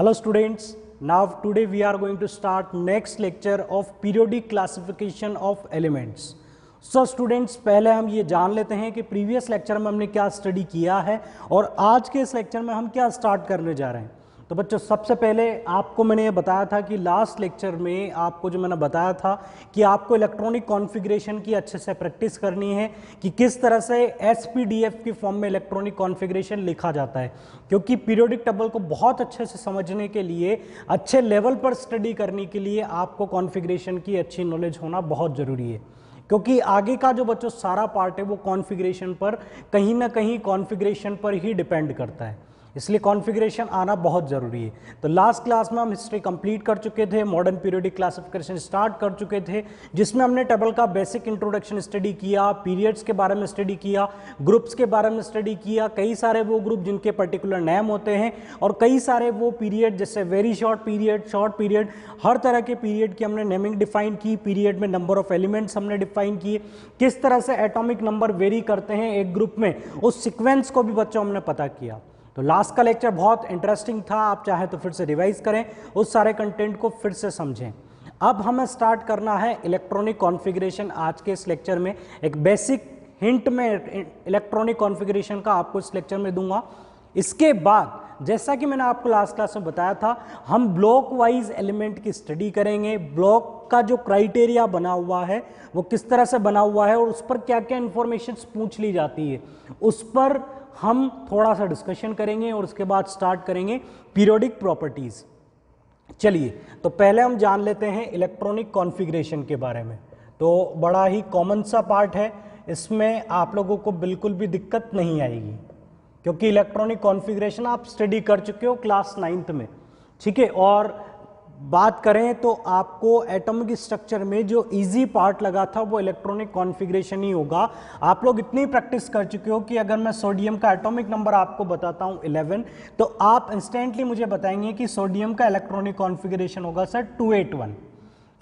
Hello students, now today we are going to start next lecture of periodic classification of elements. So students, पहले हम ये जान लेते हैं कि प्रीवियस लेक्चर में हमने क्या स्टडी किया है और आज के इस लेक्चर में हम क्या स्टार्ट करने जा रहे हैं। तो बच्चों, सबसे पहले आपको मैंने ये बताया था कि लास्ट लेक्चर में आपको जो मैंने बताया था कि आपको इलेक्ट्रॉनिक कॉन्फ़िगरेशन की अच्छे से प्रैक्टिस करनी है कि किस तरह से एसपीडीएफ की फॉर्म में इलेक्ट्रॉनिक कॉन्फ़िगरेशन लिखा जाता है, क्योंकि पीरियोडिक टेबल को बहुत अच्छे से समझने के लिए, अच्छे लेवल पर स्टडी करने के लिए आपको कॉन्फ़िगरेशन की अच्छी नॉलेज होना बहुत ज़रूरी है, क्योंकि आगे का जो बच्चों सारा पार्ट है वो कॉन्फ़िगरेशन पर, कहीं ना कहीं कॉन्फ़िगरेशन पर ही डिपेंड करता है, इसलिए कॉन्फ़िगरेशन आना बहुत ज़रूरी है। तो लास्ट क्लास में हम हिस्ट्री कंप्लीट कर चुके थे, मॉडर्न पीरियोडिक क्लासिफिकेशन स्टार्ट कर चुके थे, जिसमें हमने टेबल का बेसिक इंट्रोडक्शन स्टडी किया, पीरियड्स के बारे में स्टडी किया, ग्रुप्स के बारे में स्टडी किया, कई सारे वो ग्रुप जिनके पर्टिकुलर नेम होते हैं और कई सारे वो पीरियड जैसे वेरी शॉर्ट पीरियड, हर तरह के पीरियड की हमने नेमिंग डिफाइन की, पीरियड में नंबर ऑफ एलिमेंट्स हमने डिफाइन किए, किस तरह से एटॉमिक नंबर वेरी करते हैं एक ग्रुप में, उस सिक्वेंस को भी बच्चों हमने पता किया। तो लास्ट का लेक्चर बहुत इंटरेस्टिंग था, आप चाहे तो फिर से रिवाइज करें, उस सारे कंटेंट को फिर से समझें। अब हमें स्टार्ट करना है इलेक्ट्रॉनिक कॉन्फ़िगरेशन। आज के इस लेक्चर में एक बेसिक हिंट में इलेक्ट्रॉनिक कॉन्फ़िगरेशन का आपको इस लेक्चर में दूंगा। इसके बाद जैसा कि मैंने आपको लास्ट क्लास में बताया था, हम ब्लॉक वाइज एलिमेंट की स्टडी करेंगे, ब्लॉक का जो क्राइटेरिया बना हुआ है वो किस तरह से बना हुआ है और उस पर क्या क्या इंफॉर्मेशन पूछ ली जाती है, उस पर हम थोड़ा सा डिस्कशन करेंगे और उसके बाद स्टार्ट करेंगे पीरियोडिक प्रॉपर्टीज। चलिए, तो पहले हम जान लेते हैं इलेक्ट्रॉनिक कॉन्फ़िगरेशन के बारे में। तो बड़ा ही कॉमन सा पार्ट है, इसमें आप लोगों को बिल्कुल भी दिक्कत नहीं आएगी, क्योंकि इलेक्ट्रॉनिक कॉन्फ़िगरेशन आप स्टडी कर चुके हो क्लास 9th में, ठीक है। और बात करें तो आपको एटॉमिक स्ट्रक्चर में जो इजी पार्ट लगा था वो इलेक्ट्रॉनिक कॉन्फ़िगरेशन ही होगा। आप लोग इतनी प्रैक्टिस कर चुके हो कि अगर मैं सोडियम का एटॉमिक नंबर आपको बताता हूं 11, तो आप इंस्टेंटली मुझे बताएंगे कि सोडियम का इलेक्ट्रॉनिक कॉन्फ़िगरेशन होगा सर 281,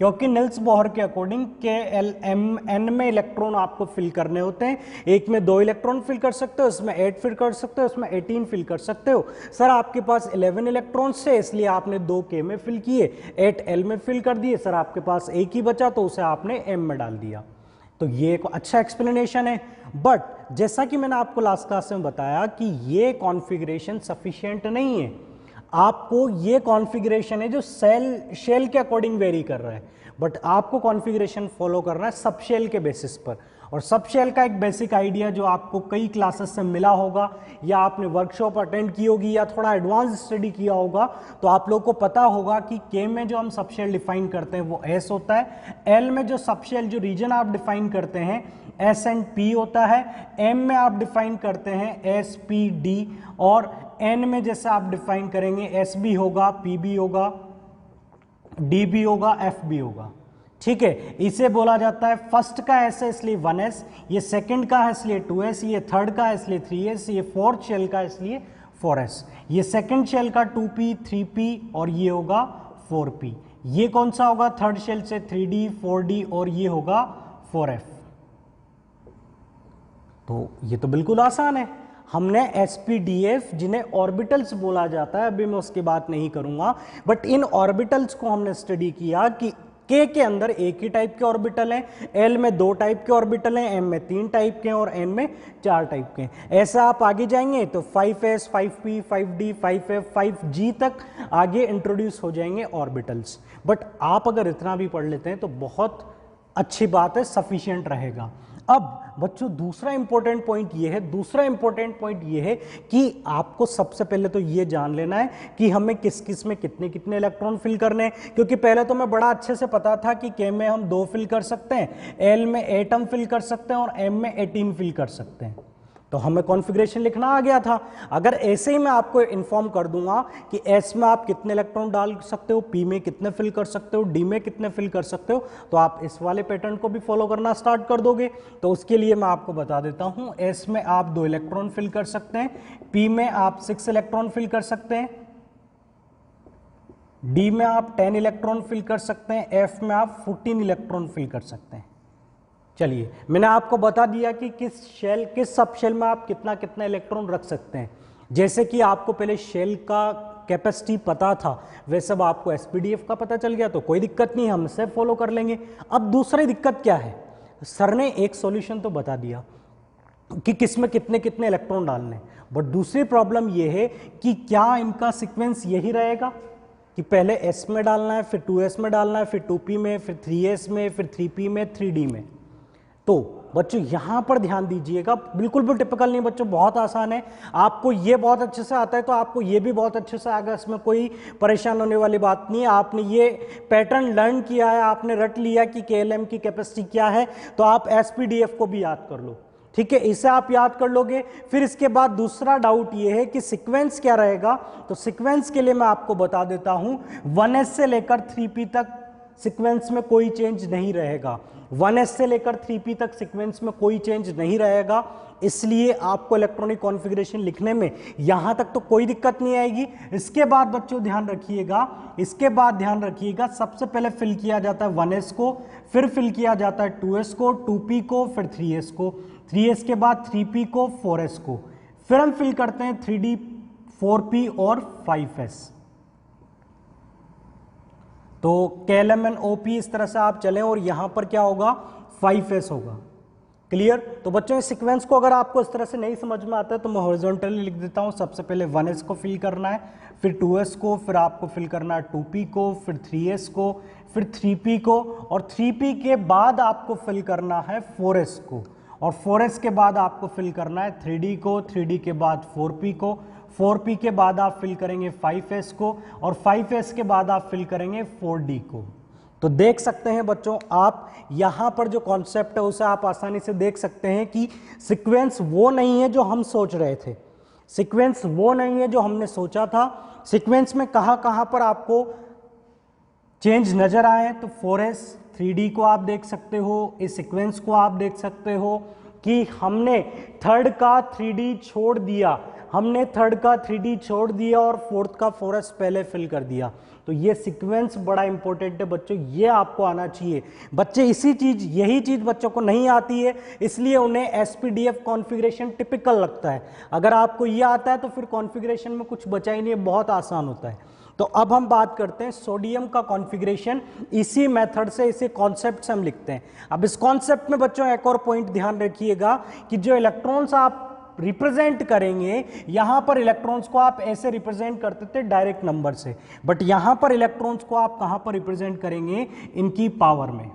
क्योंकि निल्स बोहर के अकॉर्डिंग KLMN में इलेक्ट्रॉन आपको फिल करने होते हैं। एक में 2 इलेक्ट्रॉन फिल कर सकते हो, इसमें 8 फिल कर सकते हो, इसमें 18 फिल कर सकते हो। सर आपके पास 11 इलेक्ट्रॉन्स थे, इसलिए आपने 2 K में फिल किए, 8 L में फिल कर दिए। सर आपके पास एक ही बचा तो उसे आपने M में डाल दिया। तो ये एक अच्छा एक्सप्लेनेशन है, बट जैसा कि मैंने आपको लास्ट क्लास में बताया कि ये कॉन्फ़िगरेशन सफिशिएंट नहीं है। आपको ये कॉन्फ़िगरेशन है जो शेल के अकॉर्डिंग वेरी कर रहा है, बट आपको कॉन्फ़िगरेशन फॉलो करना है सब शेल के बेसिस पर। और सब शेल का एक बेसिक आइडिया जो आपको कई क्लासेस से मिला होगा, या आपने वर्कशॉप अटेंड की होगी, या थोड़ा एडवांस स्टडी किया होगा, तो आप लोगों को पता होगा कि के में जो हम सब शेल डिफाइन करते हैं वो एस होता है, एल में जो सब शेल जो रीजन आप डिफाइन करते हैं एस एंड पी होता है, एम में आप डिफाइन करते हैं एस पी डी, और एन में जैसे आप डिफाइन करेंगे एस बी होगा, पी बी होगा, डी बी होगा, एफ बी होगा, ठीक है। इसे बोला जाता है फर्स्ट का एस है इसलिए 1s, ये सेकंड का है इसलिए 2s, ये थर्ड का है इसलिए 3s, ये फोर्थ शेल का है इसलिए 4s, ये सेकंड शेल का 2p 3p और ये होगा 4p। ये कौन सा होगा थर्ड शेल से 3d 4d और ये होगा 4f। तो ये तो बिल्कुल आसान है। हमने एसपीडीएफ जिन्हें ऑर्बिटल्स बोला जाता है, अभी मैं उसकी बात नहीं करूंगा, बट इन ऑर्बिटल्स को हमने स्टडी किया कि के अंदर एक ही टाइप के ऑर्बिटल हैं, एल में 2 टाइप के ऑर्बिटल हैं, एम में 3 टाइप के हैं और एन में 4 टाइप के हैं। ऐसा आप आगे जाएंगे तो 5s 5p 5d 5f 5g तक आगे इंट्रोड्यूस हो जाएंगे ऑर्बिटल्स। बट आप अगर इतना भी पढ़ लेते हैं तो बहुत अच्छी बात है, सफिशिएंट रहेगा। अब बच्चों दूसरा इंपॉर्टेंट पॉइंट ये है कि आपको सबसे पहले तो ये जान लेना है कि हमें किस किस में कितने कितने इलेक्ट्रॉन फिल करने हैं, क्योंकि पहले तो मैं बड़ा अच्छे से पता था कि के में हम 2 फिल कर सकते हैं, एल में 8 हम फिल कर सकते हैं और एम में 18 फिल कर सकते हैं, तो हमें कॉन्फ़िगरेशन लिखना आ गया था। अगर ऐसे ही मैं आपको इन्फॉर्म कर दूंगा कि एस में आप कितने इलेक्ट्रॉन डाल सकते हो, पी में कितने फिल कर सकते हो, डी में कितने फिल कर सकते हो, तो आप इस वाले पैटर्न को भी फॉलो करना स्टार्ट कर दोगे। तो उसके लिए मैं आपको बता देता हूं, एस में आप 2 इलेक्ट्रॉन फिल कर सकते हैं, पी में आप 6 इलेक्ट्रॉन फिल कर सकते हैं, डी में आप 10 इलेक्ट्रॉन फिल कर सकते हैं, एफ में आप 14 इलेक्ट्रॉन फिल कर सकते हैं। चलिए, मैंने आपको बता दिया कि किस सब शेल में आप कितना कितना इलेक्ट्रॉन रख सकते हैं। जैसे कि आपको पहले शेल का कैपेसिटी पता था वे सब आपको एसपीडीएफ का पता चल गया तो कोई दिक्कत नहीं, हम इसे फॉलो कर लेंगे। अब दूसरी दिक्कत क्या है, सर ने एक सॉल्यूशन तो बता दिया कि किसमें कितने कितने इलेक्ट्रॉन डालने, बट दूसरी प्रॉब्लम यह है कि क्या इनका सीक्वेंस यही रहेगा कि पहले एस में डालना है, फिर 2s में डालना है, फिर 2p में, फिर 3s में, फिर 3p में, 3d में। तो बच्चों यहां पर ध्यान दीजिएगा, बिल्कुल भी टिपिकल नहीं बच्चों, बहुत आसान है। आपको ये बहुत अच्छे से आता है तो आपको ये भी बहुत अच्छे से आएगा, इसमें कोई परेशान होने वाली बात नहीं है। आपने ये पैटर्न लर्न किया है, आपने रट लिया कि KLM की कैपेसिटी क्या है, तो आप SPDF को भी याद कर लो, ठीक है, इसे आप याद कर लोगे। फिर इसके बाद दूसरा डाउट ये है कि सीक्वेंस क्या रहेगा, तो सीक्वेंस के लिए मैं आपको बता देता हूं 1s से लेकर 3p तक सीक्वेंस में कोई चेंज नहीं रहेगा। 1s से लेकर 3p तक सीक्वेंस में कोई चेंज नहीं रहेगा, इसलिए आपको इलेक्ट्रॉनिक कॉन्फ़िगरेशन लिखने में यहां तक तो कोई दिक्कत नहीं आएगी। इसके बाद बच्चों ध्यान रखिएगा, सबसे पहले फिल किया जाता है 1s को, फिर फिल किया जाता है 2s को, 2p को, फिर 3s को, 3s के बाद 3p को, 4s को, फिर हम फिल करते हैं 3d, 4p और 5s। तो KLM एंड OP इस तरह से आप चलें और यहां पर क्या होगा, 5s होगा। क्लियर? तो बच्चों इस सीक्वेंस को अगर आपको इस तरह से नहीं समझ में आता है तो मैं हॉरिजॉन्टली लिख देता हूं। सबसे पहले 1s को फिल करना है, फिर 2s को, फिर आपको फिल करना है 2p को, फिर 3s को, फिर 3p को, और 3p के बाद आपको फिल करना है 4s को, और 4s के बाद आपको फिल करना है 3d को, 3d के बाद 4p को, 4p के बाद आप फिल करेंगे 5s को, और 5s के बाद आप फिल करेंगे 4d को। तो देख सकते हैं बच्चों आप यहां पर जो कॉन्सेप्ट है उसे आप आसानी से देख सकते हैं कि सीक्वेंस वो नहीं है जो हम सोच रहे थे, सीक्वेंस वो नहीं है जो हमने सोचा था। सीक्वेंस में कहां पर आपको चेंज नजर आए, तो 4s 3d को आप देख सकते हो, इस सीक्वेंस को आप देख सकते हो कि हमने थर्ड का 3d छोड़ दिया, हमने थर्ड का 3d छोड़ दिया और फोर्थ का 4s पहले फिल कर दिया। तो ये सीक्वेंस बड़ा इंपॉर्टेंट है बच्चों, ये आपको आना चाहिए। बच्चे यही चीज बच्चों को नहीं आती है, इसलिए उन्हें SPDF कॉन्फ़िगरेशन टिपिकल लगता है। अगर आपको ये आता है तो फिर कॉन्फ़िगरेशन में कुछ बचा ही नहीं है, बहुत आसान होता है। तो अब हम बात करते हैं सोडियम का कॉन्फ़िगरेशन, इसी मेथड से, इसी कॉन्सेप्ट से हम लिखते हैं। अब इस कॉन्सेप्ट में बच्चों एक और पॉइंट ध्यान रखिएगा कि जो इलेक्ट्रॉन्स आप रिप्रेजेंट करेंगे, यहां पर इलेक्ट्रॉन्स को आप ऐसे रिप्रेजेंट करते थे डायरेक्ट नंबर से, बट यहां पर इलेक्ट्रॉन्स को आप कहां पर रिप्रेजेंट करेंगे, इनकी पावर में।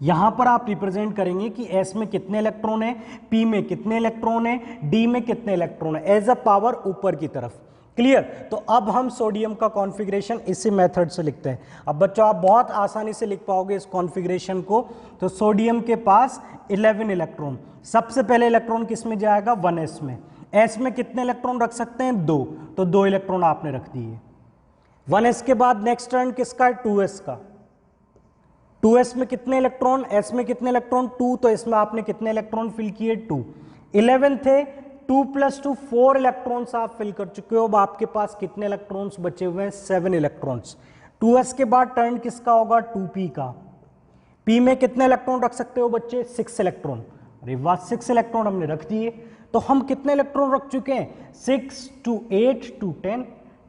यहां पर आप रिप्रेजेंट करेंगे कि S में कितने इलेक्ट्रॉन है, P में कितने इलेक्ट्रॉन है, D में कितने इलेक्ट्रॉन है, एज अ पावर ऊपर की तरफ। क्लियर? तो अब हम सोडियम का कॉन्फ़िगरेशन इसी मेथड से लिखते हैं। अब बच्चों आप बहुत आसानी से लिख पाओगे इस कॉन्फ़िगरेशन को। तो सोडियम के पास 11 इलेक्ट्रॉन, सबसे पहले इलेक्ट्रॉन किस में जाएगा, 1s में। S में कितने इलेक्ट्रॉन रख सकते हैं, 2, तो 2 इलेक्ट्रॉन आपने रख दिए। 1s के बाद नेक्स्ट टर्न किसका है, 2s का। 2s में कितने इलेक्ट्रॉन, S में कितने इलेक्ट्रॉन, 2, तो इसमें आपने कितने इलेक्ट्रॉन फिल किए, 2। 11 थे, 2 + 2 4 इलेक्ट्रॉन्स आप फिल कर चुके हो। अब आपके पास कितने इलेक्ट्रॉन्स बचे हुए हैं, 7 इलेक्ट्रॉन्स। 2s के बाद टर्न किसका होगा, 2p का। p में कितने इलेक्ट्रॉन रख सकते हो बच्चे, 6 इलेक्ट्रॉन। अरे वाह, 6 इलेक्ट्रॉन हमने रख दिए। तो हम कितने इलेक्ट्रॉन रख चुके हैं, 6 to 8 to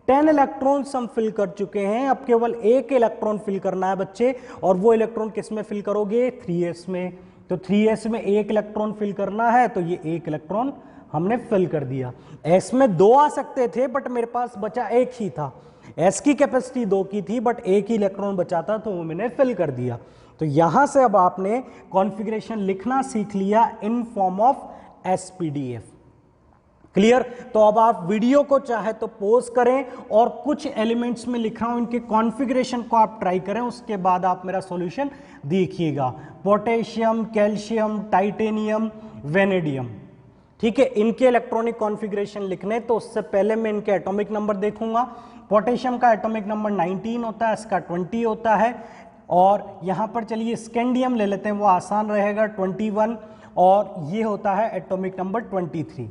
10 इलेक्ट्रॉन्स हम फिल कर चुके हैं। अब केवल एक इलेक्ट्रॉन फिल करना है बच्चे, और वो इलेक्ट्रॉन किस में फिल करोगे, 3s में। तो 3s में एक इलेक्ट्रॉन फिल करना है, तो ये एक इलेक्ट्रॉन हमने फिल कर दिया। S में 2 आ सकते थे बट मेरे पास बचा एक ही था। S की कैपेसिटी 2 की थी बट एक ही इलेक्ट्रॉन बचा था, तो वो मैंने फिल कर दिया। तो यहां से अब आपने कॉन्फ़िगरेशन लिखना सीख लिया in form of SPDF। Clear? तो अब आप वीडियो को चाहे तो पॉज करें और कुछ एलिमेंट्स में लिख रहा हूं इनके कॉन्फ़िगरेशन को आप ट्राई करें, उसके बाद आप मेरा सॉल्यूशन देखिएगा। पोटेशियम, कैल्शियम, टाइटेनियम, वेनेडियम, ठीक है, इनके इलेक्ट्रॉनिक कॉन्फ़िगरेशन लिखने, तो उससे पहले मैं इनके एटॉमिक नंबर देखूंगा। पोटेशियम का एटॉमिक नंबर 19 होता है, इसका 20 होता है, और यहां पर चलिए स्कैंडियम ले लेते हैं, वो आसान रहेगा, 21, और ये होता है एटॉमिक नंबर 23।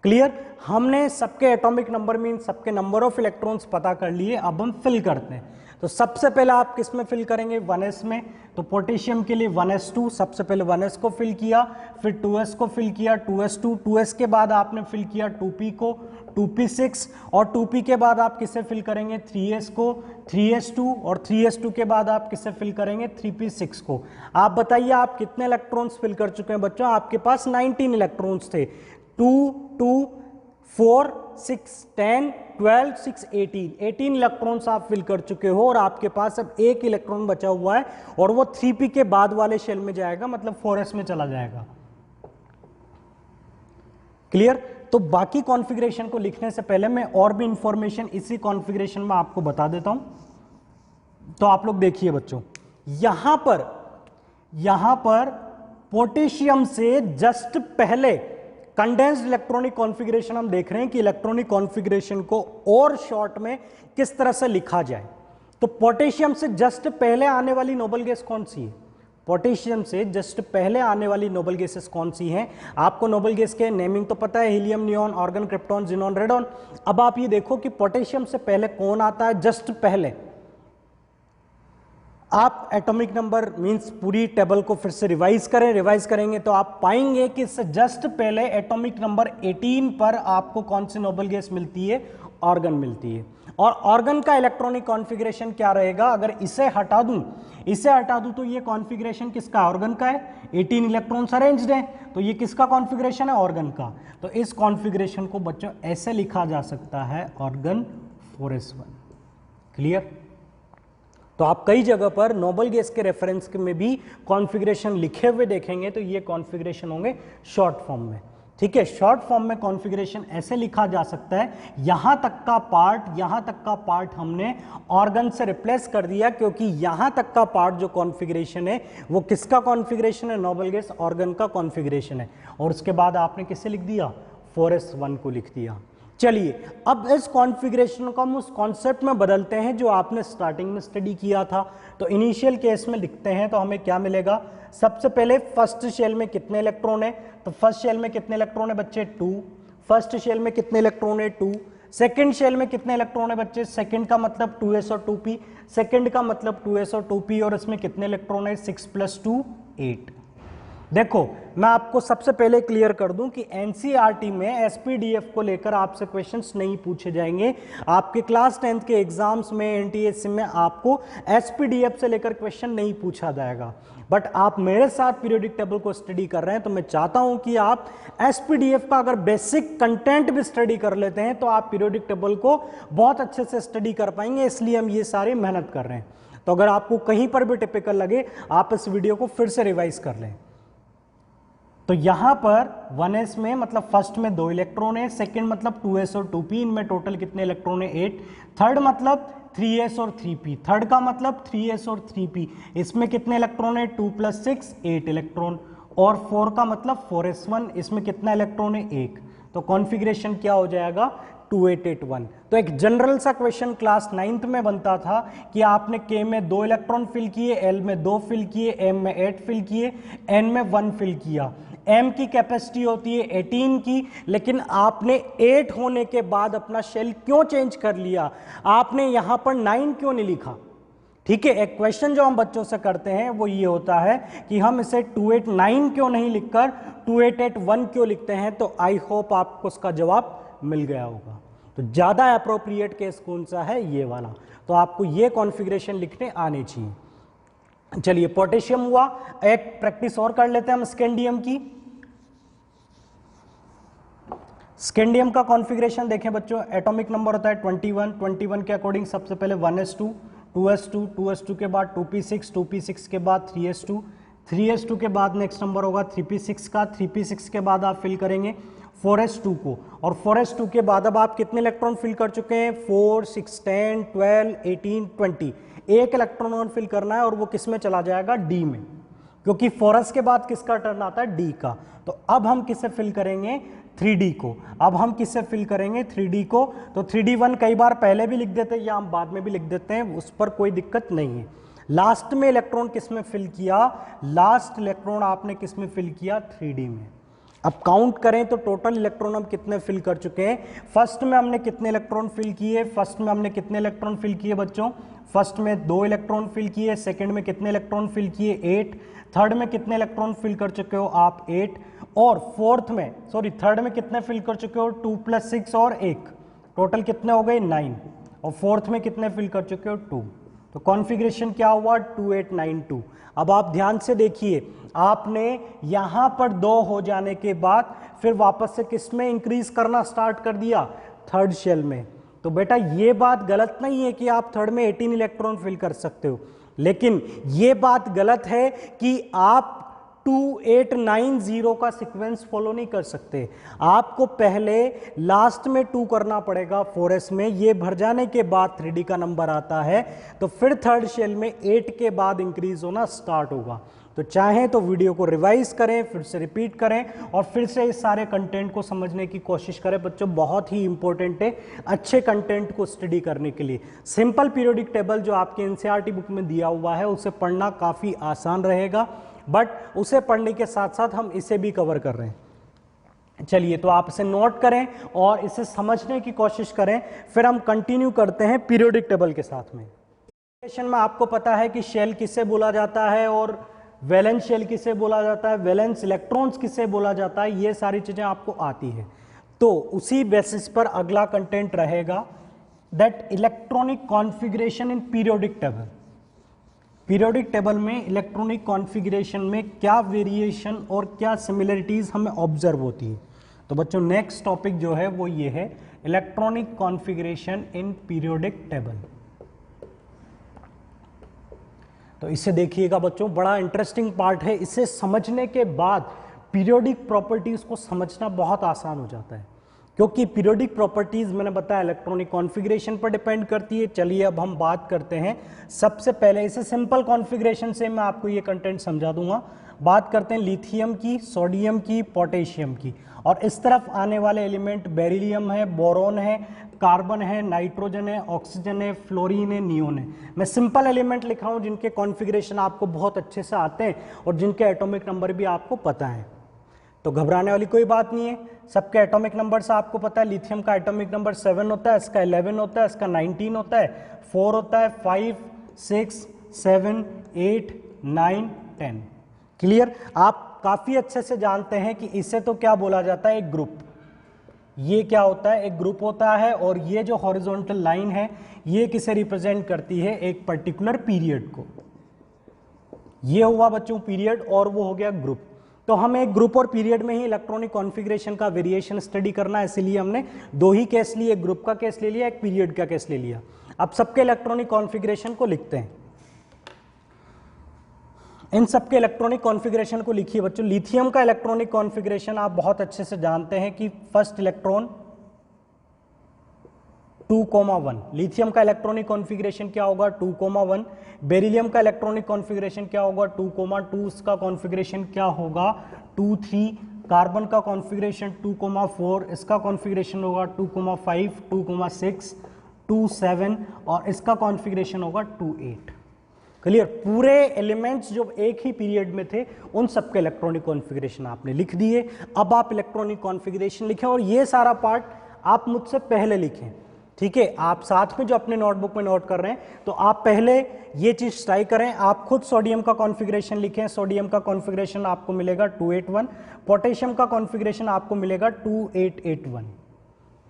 क्लियर? हमने सबके एटॉमिक नंबर में सबके नंबर ऑफ इलेक्ट्रॉन्स पता कर लिए, अब हम फिल करते हैं। तो सबसे पहले आप किस में फिल करेंगे 1s में, तो पोटेशियम के लिए 1s2, सबसे पहले 1s को फिल किया, फिर 2s को फिल किया, 2s2, 2s के बाद आपने फिल किया 2p को, 2p6, और 2p के बाद आप किसे फिल करेंगे 3s को, 3s2, और 3s2 के बाद आप किसे फिल करेंगे 3p6 को। आप बताइए आप कितने इलेक्ट्रॉन्स फिल कर चुके हैं बच्चों, आपके पास 19 इलेक्ट्रॉन्स थे, 2 2 4 6 10 12 6 18 इलेक्ट्रॉन्स आप फिल कर चुके हो, और आपके पास अब एक इलेक्ट्रॉन बचा हुआ है और वो 3p के बाद वाले शेल में जाएगा, मतलब 4s में चला जाएगा। क्लियर? तो बाकी कॉन्फ़िगरेशन को लिखने से पहले मैं और भी इंफॉर्मेशन इसी कॉन्फ़िगरेशन में आपको बता देता हूं। तो आप लोग देखिए बच्चों, यहां पर पोटेशियम से जस्ट पहले कंडेंस्ड इलेक्ट्रॉनिक कॉन्फ़िगरेशन हम देख रहे हैं कि इलेक्ट्रॉनिक कॉन्फ़िगरेशन को और शॉर्ट में किस तरह से लिखा जाए। तो पोटेशियम से जस्ट पहले आने वाली नोबल गैस कौन सी है? पोटेशियम से जस्ट पहले आने वाली नोबल गैसेस कौन सी हैं? आपको नोबल गैस के नेमिंग तो पता है, helium, neon, argon, krypton, xenon, radon. अब आप ये देखो कि पोटेशियम से पहले कौन आता है, जस्ट पहले। आप एटॉमिक नंबर मींस पूरी टेबल को फिर से रिवाइज करेंगे तो आप पाएंगे कि इससे जस्ट पहले एटॉमिक नंबर 18 पर आपको कौन सी नोबल गैस मिलती है? आर्गन मिलती है। और आर्गन का इलेक्ट्रॉनिक कॉन्फ़िगरेशन क्या रहेगा? अगर इसे हटा दूं तो ये कॉन्फ़िगरेशन किसका? आर्गन का है। 18 इलेक्ट्रॉन्स अरेंज्ड हैं, तो ये किसका कॉन्फ़िगरेशन है? आर्गन का। तो इस कॉन्फ़िगरेशन को बच्चों ऐसे लिखा जा सकता है, आर्गन 4s1। क्लियर? तो आप कई जगह पर नोबल गैस के रेफरेंस में भी कॉन्फ़िगरेशन लिखे हुए देखेंगे, तो ये कॉन्फ़िगरेशन होंगे शॉर्ट फॉर्म में। ठीक है, शॉर्ट फॉर्म में कॉन्फ़िगरेशन ऐसे लिखा जा सकता है, यहां तक का पार्ट हमने ऑर्गन से रिप्लेस कर दिया, क्योंकि यहां तक का पार्ट जो कॉन्फ़िगरेशन है वो किसका कॉन्फ़िगरेशन है? नोबल गैस ऑर्गन का कॉन्फ़िगरेशन है। और उसके बाद आपने किसे लिख दिया? 4s1 को लिख दिया। चलिए, अब इस कॉन्फ़िगरेशन को हम उस कॉन्सेप्ट में बदलते हैं जो आपने स्टार्टिंग में स्टडी किया था। तो इनिशियल केस में लिखते हैं तो हमें क्या मिलेगा? सबसे पहले फर्स्ट शेल में कितने इलेक्ट्रॉन है? तो फर्स्ट शेल में कितने इलेक्ट्रॉन है बच्चे? 2। फर्स्ट शेल में कितने इलेक्ट्रॉन है? 2। सेकेंड शेल में कितने इलेक्ट्रॉन है बच्चे? सेकेंड का मतलब 2s और 2p, सेकेंड का मतलब 2s और 2p, और इसमें कितने इलेक्ट्रॉन है? 6 + 2 8। देखो, मैं आपको सबसे पहले क्लियर कर दूं कि एनसीईआरटी में एसपीडीएफ को लेकर आपसे क्वेश्चंस नहीं पूछे जाएंगे। आपके क्लास 10th के एग्जाम्स में, एनटीएससी में आपको एसपीडीएफ से लेकर क्वेश्चन नहीं पूछा जाएगा। बट आप मेरे साथ पीरियोडिक टेबल को स्टडी कर रहे हैं, तो मैं चाहता हूं कि आप एसपीडीएफ का अगर बेसिक कंटेंट भी स्टडी कर लेते हैं तो आप पीरियोडिक टेबल को बहुत अच्छे से स्टडी कर पाएंगे, इसलिए हम ये सारी मेहनत कर रहे हैं। तो अगर आपको कहीं पर भी टिपिकल लगे, आप इस वीडियो को फिर से रिवाइज कर लें। तो यहां पर 1s में मतलब फर्स्ट में 2 इलेक्ट्रॉन है, सेकंड मतलब 2s और 2p, इनमें टोटल कितने इलेक्ट्रॉन है? 8। थर्ड मतलब 3s और 3p, थर्ड का मतलब 3s और 3p, इसमें कितने इलेक्ट्रॉन है? 2 + 6 8 इलेक्ट्रॉन। और 4 का मतलब 4s1, इसमें कितना इलेक्ट्रॉन है? 1। तो कॉन्फ़िगरेशन क्या हो जाएगा? 2881। तो एक जनरल सा क्वेश्चन क्लास 9th में बनता था कि आपने K में 2 इलेक्ट्रॉन फिल किए, L में 2 फिल किए, M में 8 फिल किए, N में 1 फिल किया। M की कैपेसिटी होती है 18 की, लेकिन आपने 8 होने के बाद अपना शेल क्यों चेंज कर लिया? आपने यहां पर 9 क्यों नहीं लिखा? ठीक है, एक क्वेश्चन जो हम बच्चों से करते हैं वो ये होता है कि हम इसे 289 क्यों नहीं लिखकर 2881 क्यों लिखते हैं? तो आई होप आपको उसका जवाब मिल गया होगा। तो ज्यादा अप्रोप्रिएट केस कौन सा है? ये वाला। तो आपको ये कॉन्फ़िगरेशन लिखने आने चाहिए। चलिए, पोटेशियम हुआ, एक प्रैक्टिस और कर लेते हैं हम स्कैंडियम की। स्कैंडियम का कॉन्फ़िगरेशन देखें बच्चों, एटॉमिक नंबर होता है 21। 21 के अकॉर्डिंग सबसे पहले 1s2, 2s2, 2s2 के बाद 2p6, 2p6 के बाद 3s2, 3s2 के बाद नेक्स्ट नंबर होगा 3p6 का, 3p6 के बाद आप फिल करेंगे 4s2 को, और 4s2 के बाद अब आप कितने इलेक्ट्रॉन फिल कर चुके हैं? 4 6 10 12 18 20। एक इलेक्ट्रॉन और फिल करना है और वो किस में चला जाएगा? डी में, क्योंकि 4s के बाद किसका टर्न आता है? डी का। तो अब हम किसे फिल करेंगे? 3d को। अब हम किससे फिल करेंगे? 3d को। तो 3d1 कई बार पहले भी लिख देते हैं या हम बाद में भी लिख देते हैं, उस पर कोई दिक्कत नहीं है। लास्ट में इलेक्ट्रॉन किस में फिल किया? लास्ट इलेक्ट्रॉन आपने किस में फिल किया? 3d में। अब काउंट करें तो टोटल इलेक्ट्रॉन हम कितने फिल कर चुके हैं। फर्स्ट में हमने कितने इलेक्ट्रॉन फिल किए, फर्स्ट में हमने कितने इलेक्ट्रॉन फिल किए बच्चों, फर्स्ट में 2 इलेक्ट्रॉन फिल किए, सेकंड में कितने इलेक्ट्रॉन फिल किए 8, थर्ड में कितने इलेक्ट्रॉन फिल कर चुके हो आप 8, और फोर्थ में थर्ड में कितने फिल कर चुके हो 2 + 6 और 1, टोटल कितने हो गए 9, और फोर्थ में कितने फिल कर चुके हो 2। तो कॉन्फ़िगरेशन क्या हुआ 2892। अब आप ध्यान से देखिए, आपने यहां पर 2 हो जाने के बाद फिर वापस से किस में इंक्रीज करना स्टार्ट कर दिया, थर्ड शेल में। तो बेटा ये बात गलत नहीं है कि आप थर्ड में 18 इलेक्ट्रॉन फिल कर सकते हो, लेकिन ये बात गलत है कि आप 2890 का सीक्वेंस फॉलो नहीं कर सकते। आपको पहले लास्ट में 2 करना पड़ेगा 4s में, ये भर जाने के बाद 3D का नंबर आता है, तो फिर थर्ड शेल में 8 के बाद इंक्रीज होना स्टार्ट होगा। तो चाहें तो वीडियो को रिवाइज करें, फिर से रिपीट करें और फिर से इस सारे कंटेंट को समझने की कोशिश करें। बच्चों बहुत ही इंपॉर्टेंट है अच्छे कंटेंट को स्टडी करने के लिए। सिंपल पीरियोडिक टेबल जो आपके एनसीईआरटी बुक में दिया हुआ है उसे पढ़ना काफ़ी आसान रहेगा, बट उसे पढ़ने के साथ साथ हम इसे भी कवर कर रहे हैं। चलिए, तो आप इसे नोट करें और इसे समझने की कोशिश करें, फिर हम कंटिन्यू करते हैं पीरियोडिक टेबल के साथ में। में आपको पता है कि शेल किसे बोला जाता है और वैलेंस शेल किसे बोला जाता है, वैलेंस इलेक्ट्रॉन्स किसे बोला जाता है, ये सारी चीजें आपको आती है। तो उसी बेसिस पर अगला कंटेंट रहेगा that electronic configuration in periodic table. Periodic table में इलेक्ट्रॉनिक कॉन्फ़िगरेशन में क्या वेरिएशन और क्या सिमिलरिटीज हमें ऑब्जर्व होती है। तो बच्चों नेक्स्ट टॉपिक जो है वो ये है electronic configuration in periodic table. तो इसे देखिएगा बच्चों, बड़ा इंटरेस्टिंग पार्ट है। इसे समझने के बाद पीरियोडिक प्रॉपर्टीज को समझना बहुत आसान हो जाता है, क्योंकि पीरियोडिक प्रॉपर्टीज मैंने बताया इलेक्ट्रॉनिक कॉन्फ़िगरेशन पर डिपेंड करती है। चलिए अब हम बात करते हैं, सबसे पहले इसे सिंपल कॉन्फ़िगरेशन से मैं आपको ये कंटेंट समझा दूंगा। बात करते हैं लिथियम की, सोडियम की, पोटेशियम की, और इस तरफ आने वाले एलिमेंट बेरिलियम है, बोरॉन है, कार्बन है, नाइट्रोजन है, ऑक्सीजन है, फ्लोरीन है, नियोन है। मैं सिंपल एलिमेंट लिख रहा हूँ जिनके कॉन्फ़िगरेशन आपको बहुत अच्छे से आते हैं और जिनके एटॉमिक नंबर भी आपको पता है। तो घबराने वाली कोई बात नहीं है, सबके एटॉमिक नंबर से आपको पता है। लिथियम का एटॉमिक नंबर 7 होता है, इसका 11 होता है, इसका 19 होता है, 4 होता है, 5, 6, 7, 8, 9, 10। क्लियर? आप काफ़ी अच्छे से जानते हैं कि इसे तो क्या बोला जाता है, एक ग्रुप। ये क्या होता है, एक ग्रुप होता है, और ये जो हॉरिजॉन्टल लाइन है ये किसे रिप्रेजेंट करती है, एक पर्टिकुलर पीरियड को। ये हुआ बच्चों पीरियड और वो हो गया ग्रुप। तो हमें एक ग्रुप और पीरियड में ही इलेक्ट्रॉनिक कॉन्फ़िगरेशन का वेरिएशन स्टडी करना है, इसीलिए हमने 2 ही केस लिए, एक ग्रुप का केस ले लिया, एक पीरियड का केस ले लिया। अब सबके इलेक्ट्रॉनिक कॉन्फ़िगरेशन को लिखते हैं। इन सबके इलेक्ट्रॉनिक कॉन्फ़िगरेशन को लिखिए बच्चों। लिथियम का इलेक्ट्रॉनिक कॉन्फ़िगरेशन आप बहुत अच्छे से जानते हैं कि फर्स्ट इलेक्ट्रॉन 2,1। लिथियम का इलेक्ट्रॉनिक कॉन्फ़िगरेशन क्या होगा 2,1। बेरिलियम का इलेक्ट्रॉनिक कॉन्फ़िगरेशन क्या होगा 2,2। इसका कॉन्फ़िगरेशन क्या होगा 2,3। कार्बन का कॉन्फ़िगरेशन 2,4। इसका कॉन्फ़िगरेशन होगा 2,5, 2,6, 2,7 और इसका कॉन्फ़िगरेशन होगा 2,8। क्लियर? पूरे एलिमेंट्स जो एक ही पीरियड में थे उन सबके इलेक्ट्रॉनिक कॉन्फ़िगरेशन आपने लिख दिए। अब आप इलेक्ट्रॉनिक कॉन्फ़िगरेशन लिखें और ये सारा पार्ट आप मुझसे पहले लिखें, ठीक है? आप साथ में जो अपने नोटबुक में नोट कर रहे हैं तो आप पहले ये चीज़ ट्राई करें। आप खुद सोडियम का कॉन्फ़िगरेशन लिखें। सोडियम का कॉन्फ़िगरेशन आपको मिलेगा 281। पोटेशियम का कॉन्फ़िगरेशन आपको मिलेगा 2881।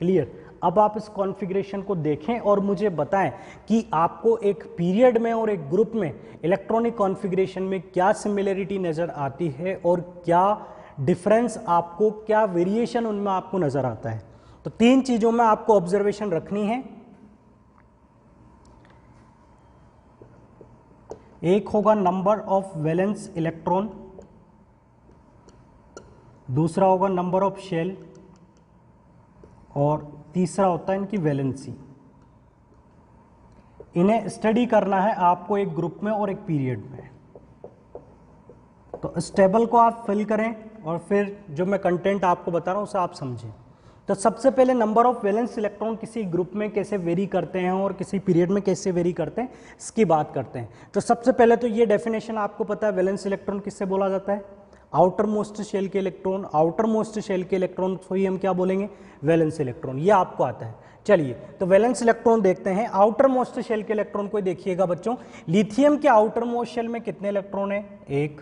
क्लियर? अब आप इस कॉन्फ़िगरेशन को देखें और मुझे बताएं कि आपको एक पीरियड में और एक ग्रुप में इलेक्ट्रॉनिक कॉन्फ़िगरेशन में क्या सिमिलरिटी नज़र आती है और क्या डिफरेंस आपको, क्या वेरिएशन उनमें आपको नज़र आता है। तो 3 चीज़ों में आपको ऑब्जर्वेशन रखनी है। एक होगा नंबर ऑफ वैलेंस इलेक्ट्रॉन, दूसरा होगा नंबर ऑफ शेल, और तीसरा होता है इनकी वैलेंसी। इन्हें स्टडी करना है आपको एक ग्रुप में और एक पीरियड में। तो इस टेबल को आप फिल करें और फिर जो मैं कंटेंट आपको बता रहा हूं उसे आप समझें। तो सबसे पहले नंबर ऑफ वैलेंस इलेक्ट्रॉन किसी ग्रुप में कैसे वेरी करते हैं और किसी पीरियड में कैसे वेरी करते हैं इसकी बात करते हैं। तो सबसे पहले तो ये डेफिनेशन आपको पता है, वैलेंस इलेक्ट्रॉन किससे बोला जाता है, आउटर मोस्ट शेल के इलेक्ट्रॉन, आउटर मोस्ट शेल के इलेक्ट्रॉन को ही हम क्या बोलेंगे, वैलेंस इलेक्ट्रॉन। ये आपको आता है। चलिए तो वैलेंस इलेक्ट्रॉन देखते हैं। आउटर मोस्ट शेल के इलेक्ट्रॉन को देखिएगा बच्चों, लिथियम के आउटर मोस्ट शेल में कितने इलेक्ट्रॉन है, 1।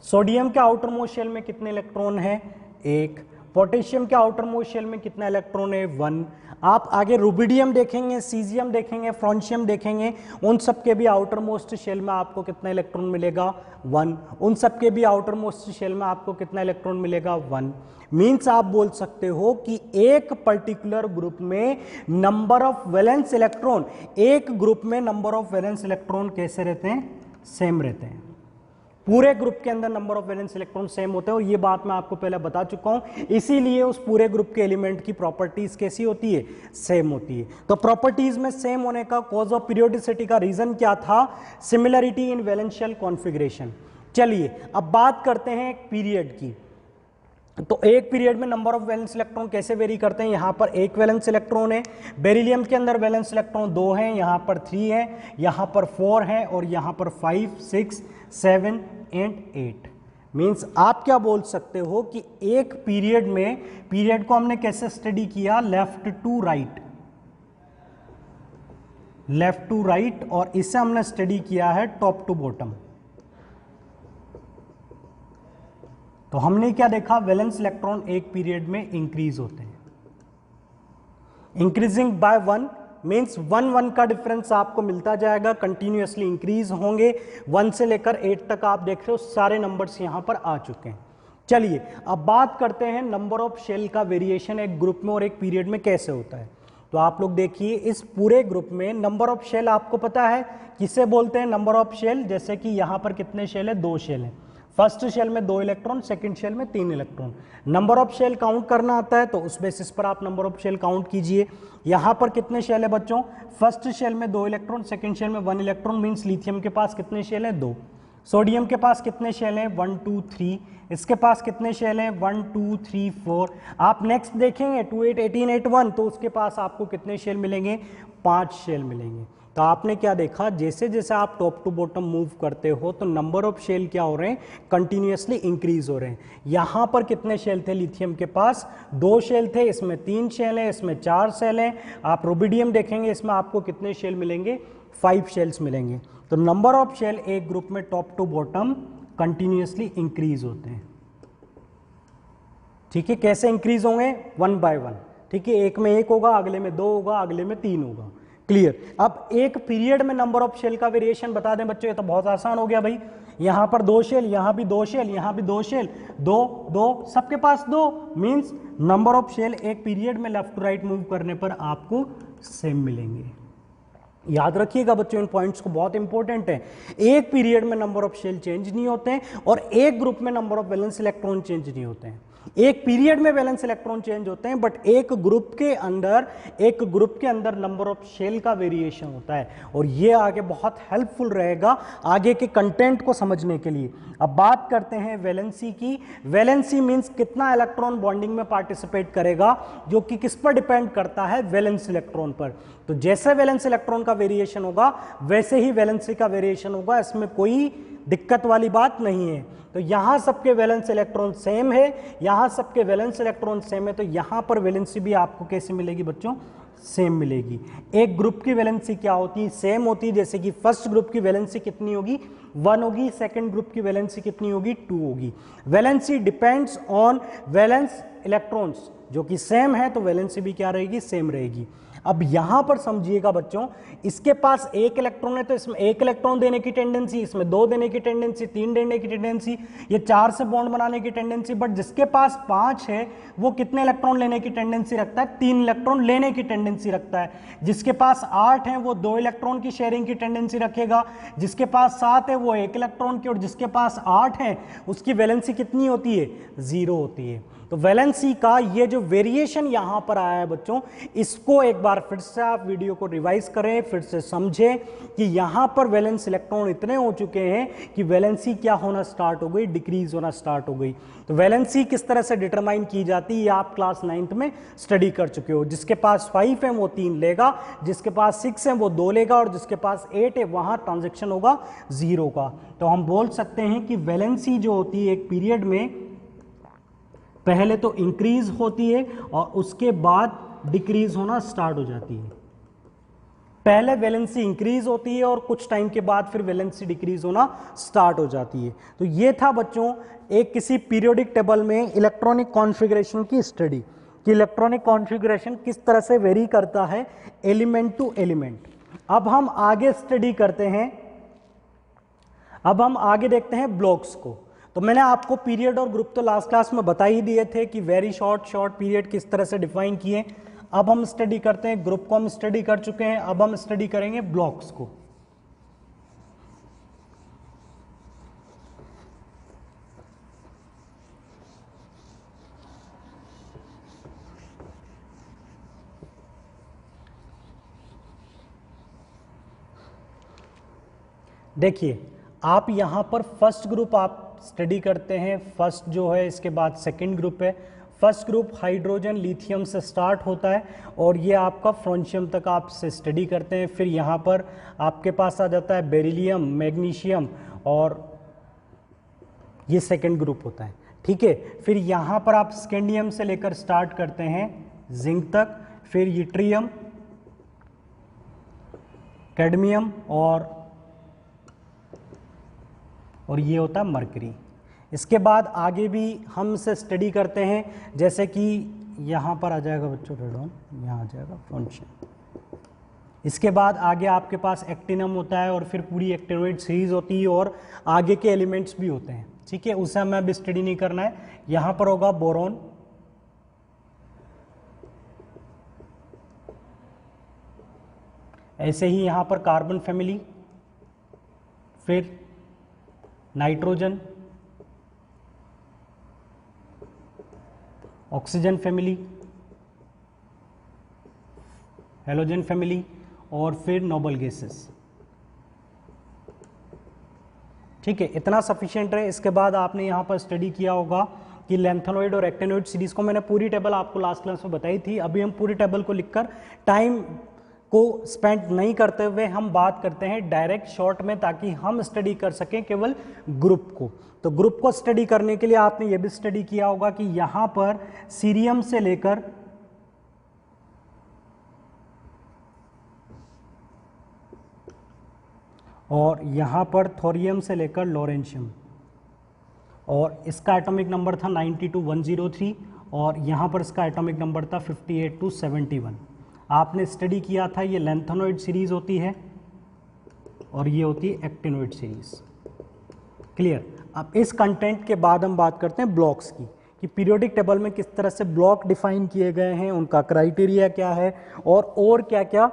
सोडियम के आउटर मोस्ट शेल में कितने इलेक्ट्रॉन है, 1। पोटेशियम के आउटर मोस्ट शेल में कितना इलेक्ट्रॉन है, 1। आप आगे रुबिडियम देखेंगे, सीजियम देखेंगे, फ्रॉन्शियम देखेंगे, उन सब के भी आउटर मोस्ट शेल में आपको कितना इलेक्ट्रॉन मिलेगा, 1। उन सब के भी आउटर मोस्ट शेल में आपको कितना इलेक्ट्रॉन मिलेगा, 1। मीन्स आप बोल सकते हो कि एक पर्टिकुलर ग्रुप में नंबर ऑफ वैलेंस इलेक्ट्रॉन, एक ग्रुप में नंबर ऑफ वैलेंस इलेक्ट्रॉन कैसे रहते हैं, सेम रहते हैं। पूरे ग्रुप के अंदर number of valence electron same होते हैं, और ये बात मैं आपको पहले बता चुका हूं। इसीलिए उस पूरे ग्रुप के एलिमेंट की प्रॉपर्टीज कैसी होती है, सेम होती है। तो प्रॉपर्टीज में सेम होने का कॉज ऑफ पीरियोडिसिटी का रीजन क्या था, सिमिलरिटी इन वैलेंशियल कॉन्फ़िगरेशन। चलिए अब बात करते हैं एक पीरियड की। तो एक पीरियड में नंबर ऑफ वैलेंस इलेक्ट्रॉन कैसे वेरी करते हैं। यहां पर एक वैलेंस इलेक्ट्रॉन है, बेरिलियम के अंदर वैलेंस इलेक्ट्रॉन 2 हैं, यहां पर 3 है, यहां पर 4 है, और यहां पर 5, 6, 7 एंड 8। मीन्स आप क्या बोल सकते हो कि एक पीरियड में, पीरियड को हमने कैसे स्टडी किया, left to right, left to right, और इसे हमने स्टडी किया है टॉप टू बॉटम। तो हमने क्या देखा, वैलेंस इलेक्ट्रॉन एक पीरियड में इंक्रीज होते हैं, इंक्रीजिंग बाय 1, मीन्स 1 का डिफरेंस आपको मिलता जाएगा, कंटिन्यूअसली इंक्रीज होंगे। 1 से लेकर 8 तक आप देख रहे हो, सारे नंबर्स यहां पर आ चुके हैं। चलिए अब बात करते हैं नंबर ऑफ शेल का वेरिएशन एक ग्रुप में और एक पीरियड में कैसे होता है। तो आप लोग देखिए, इस पूरे ग्रुप में नंबर ऑफ शेल आपको पता है किसे बोलते हैं, नंबर ऑफ शेल। जैसे कि यहां पर कितने शेल है, 2 शेल है। फर्स्ट शेल में 2 इलेक्ट्रॉन, सेकंड शेल में 3 electron. Number of shell count करना आता है तो उस बेसिस पर आप नंबर ऑफ शेल काउंट कीजिए। यहां पर कितने शेल है बच्चों, फर्स्ट शेल में 2 इलेक्ट्रॉन, सेकंड शेल में 1 इलेक्ट्रॉन। मींस लिथियम के पास कितने शेल है, 2। सोडियम के पास कितने शेल हैं, 1 2 3। इसके पास कितने शेल हैं, 1 2 3 4। आप नेक्स्ट देखेंगे 2 8 18 8 1, तो उसके पास आपको कितने शेल मिलेंगे, 5 शेल मिलेंगे। तो आपने क्या देखा, जैसे जैसे आप टॉप टू बॉटम मूव करते हो तो नंबर ऑफ शेल क्या हो रहे हैं, कंटिन्यूअसली इंक्रीज हो रहे हैं। यहां पर कितने शेल थे, लिथियम के पास 2 शेल थे, इसमें 3 शेल हैं, इसमें 4 शेल हैं। आप रुबिडियम देखेंगे, इसमें आपको कितने शेल मिलेंगे, 5 शेल्स मिलेंगे। तो नंबर ऑफ शेल एक ग्रुप में top to bottom continuously increase होते हैं। ठीक है, कैसे इंक्रीज होंगे, 1 बाय 1। ठीक है, एक में 1 होगा, अगले में 2 होगा, अगले में 3 होगा। क्लियर। अब एक पीरियड में नंबर ऑफ शेल का वेरिएशन बता दें बच्चों, ये तो बहुत आसान हो गया भाई। यहां पर 2 शेल, यहां भी 2 शेल, यहां भी 2 शेल, 2 2, सबके पास 2। मींस नंबर ऑफ शेल एक पीरियड में लेफ्ट टू राइट मूव करने पर आपको सेम मिलेंगे। याद रखिएगा बच्चों, इन पॉइंट्स को, बहुत इंपॉर्टेंट है। एक पीरियड में नंबर ऑफ शेल चेंज नहीं होते हैं, और एक ग्रुप में number of valence electron change नहीं होते हैं। एक पीरियड में वैलेंस इलेक्ट्रॉन चेंज होते हैं, बट एक ग्रुप के अंदर नंबर ऑफ शेल का वेरिएशन होता है। और ये आगे बहुत हेल्पफुल रहेगा आगे के कंटेंट को समझने के लिए। अब बात करते हैं वैलेंसी की। वैलेंसी मींस कितना इलेक्ट्रॉन बॉन्डिंग में पार्टिसिपेट करेगा, जो कि किस पर डिपेंड करता है, वैलेंस इलेक्ट्रॉन पर। तो जैसे वैलेंस इलेक्ट्रॉन का वेरिएशन होगा वैसे ही वैलेंसी का वेरिएशन होगा, इसमें कोई दिक्कत वाली बात नहीं है। तो यहां सबके वैलेंस इलेक्ट्रॉन सेम है, यहां सबके वैलेंस इलेक्ट्रॉन सेम है, तो यहां पर वैलेंसी भी आपको कैसे मिलेगी बच्चों, सेम मिलेगी। एक ग्रुप की वैलेंसी क्या होती है, सेम होती है। जैसे कि फर्स्ट ग्रुप की वैलेंसी कितनी होगी, 1 होगी, सेकंड ग्रुप की वैलेंसी कितनी होगी, 2 होगी। Valency depends on valence electrons, जो कि सेम है, तो वैलेंसी भी क्या रहेगी, सेम रहेगी। अब यहां पर समझिएगा बच्चों, इसके पास 1 इलेक्ट्रॉन है तो इसमें 1 इलेक्ट्रॉन देने की टेंडेंसी, इसमें 2 देने की टेंडेंसी, 3 देने की टेंडेंसी, ये 4 से बॉन्ड बनाने की टेंडेंसी। बट जिसके पास 5 है वो कितने इलेक्ट्रॉन लेने की टेंडेंसी रखता है, 3 इलेक्ट्रॉन लेने की टेंडेंसी रखता है। जिसके पास 8 है वो 2 इलेक्ट्रॉन की शेयरिंग की टेंडेंसी रखेगा। जिसके पास 7 है वो 1 इलेक्ट्रॉन की, और जिसके पास 8 है उसकी वैलेंसी कितनी होती है, 0 होती है। तो वैलेंसी का ये जो वेरिएशन यहां पर आया है बच्चों, इसको एक बार फिर से आप वीडियो को रिवाइज करें, फिर से समझें कि यहां पर वैलेंस इलेक्ट्रॉन इतने हो चुके हैं कि वैलेंसी क्या होना स्टार्ट हो गई, डिक्रीज होना स्टार्ट हो गई। तो वैलेंसी किस तरह से डिटरमाइन की जाती है आप क्लास 9th में स्टडी कर चुके हो। जिसके पास 5 है वो 3 लेगा, जिसके पास 6 है वो 2 लेगा, और जिसके पास 8 है वहां ट्रांजेक्शन होगा 0 का। तो हम बोल सकते हैं कि वैलेंसी जो होती है एक पीरियड में पहले तो इंक्रीज होती है और उसके बाद डिक्रीज होना स्टार्ट हो जाती है। पहले वैलेंसी इंक्रीज होती है और कुछ टाइम के बाद फिर वैलेंसी डिक्रीज होना स्टार्ट हो जाती है। तो ये था बच्चों एक किसी पीरियोडिक टेबल में इलेक्ट्रॉनिक कॉन्फ़िगरेशन की स्टडी, कि इलेक्ट्रॉनिक कॉन्फ़िगरेशन किस तरह से वेरी करता है एलिमेंट टू एलिमेंट। अब हम आगे स्टडी करते हैं, अब हम आगे देखते हैं ब्लॉक्स को। तो मैंने आपको पीरियड और ग्रुप तो लास्ट क्लास में बता ही दिए थे कि वेरी शॉर्ट शॉर्ट पीरियड किस तरह से डिफाइन किए। अब हम स्टडी करते हैं, ग्रुप को हम स्टडी कर चुके हैं, अब हम स्टडी करेंगे ब्लॉक्स को। देखिए आप यहां पर फर्स्ट ग्रुप आप स्टडी करते हैं, फर्स्ट जो है, इसके बाद सेकंड ग्रुप है। फर्स्ट ग्रुप हाइड्रोजन लिथियम से स्टार्ट होता है और ये आपका फ्रोंशियम तक आप से स्टडी करते हैं। फिर यहाँ पर आपके पास आ जाता है बेरिलियम, मैग्नीशियम, और ये सेकंड ग्रुप होता है, ठीक है। फिर यहाँ पर आप स्कैंडियम से लेकर स्टार्ट करते हैं जिंक तक, फिर यूट्रियम, कैडमियम और ये होता है मरकरी। इसके बाद आगे भी हम से स्टडी करते हैं, जैसे कि यहाँ पर आ जाएगा बच्चों रेडॉन, यहाँ आ जाएगा फ्रोंशियम। इसके बाद आगे आपके पास एक्टिनम होता है और फिर पूरी एक्टिनोइड सीरीज होती है और आगे के एलिमेंट्स भी होते हैं, ठीक है। उसे हमें अभी स्टडी नहीं करना है। यहाँ पर होगा बोरॉन, ऐसे ही यहाँ पर कार्बन फैमिली, फिर nitrogen, oxygen family, halogen family, और फिर नोबल गैसेस, ठीक है। इतना सफिशिएंट है। इसके बाद आपने यहाँ पर स्टडी किया होगा कि लैंथेनॉइड और एक्टिनोइड सीरीज को मैंने पूरी टेबल आपको लास्ट क्लास में बताई थी। अभी हम पूरी टेबल को लिखकर टाइम को स्पेंड नहीं करते हुए हम बात करते हैं डायरेक्ट शॉर्ट में, ताकि हम स्टडी कर सकें केवल ग्रुप को। तो ग्रुप को स्टडी करने के लिए आपने ये भी स्टडी किया होगा कि यहाँ पर सीरियम से लेकर और यहाँ पर थोरियम से लेकर लॉरेंशियम, और इसका एटॉमिक नंबर था 92-103 और यहाँ पर इसका एटॉमिक नंबर था 58-71। आपने स्टडी किया था ये लैंथेनॉइड सीरीज होती है और ये होती है एक्टिनोइड सीरीज। क्लियर। अब इस कंटेंट के बाद हम बात करते हैं ब्लॉक्स की, कि पीरियोडिक टेबल में किस तरह से ब्लॉक डिफाइन किए गए हैं, उनका क्राइटेरिया क्या है, और क्या क्या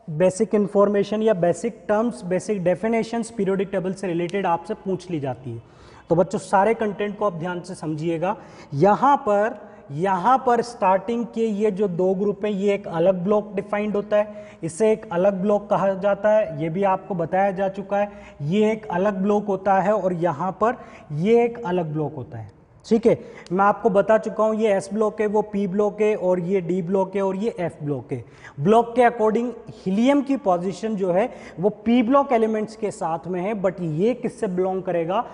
बेसिक इंफॉर्मेशन या basic terms, basic definitions periodic table से रिलेटेड आपसे पूछ ली जाती है। तो बच्चों सारे कंटेंट को आप ध्यान से समझिएगा। यहाँ पर स्टार्टिंग के ये जो दो ग्रुप हैं, ये एक अलग ब्लॉक डिफाइंड होता है, इसे एक अलग ब्लॉक कहा जाता है, ये भी आपको बताया जा चुका है। ये एक अलग ब्लॉक होता है और यहाँ पर ये एक अलग ब्लॉक होता है, ठीक है। मैं आपको बता चुका हूँ ये एस ब्लॉक है, वो पी ब्लॉक है, और ये डी ब्लॉक है, और ये एफ ब्लॉक है। ब्लॉक के अकॉर्डिंग हीलियम की पोजीशन जो है वो पी ब्लॉक एलिमेंट्स के साथ में है, बट ये किससे बिलोंग करेगा,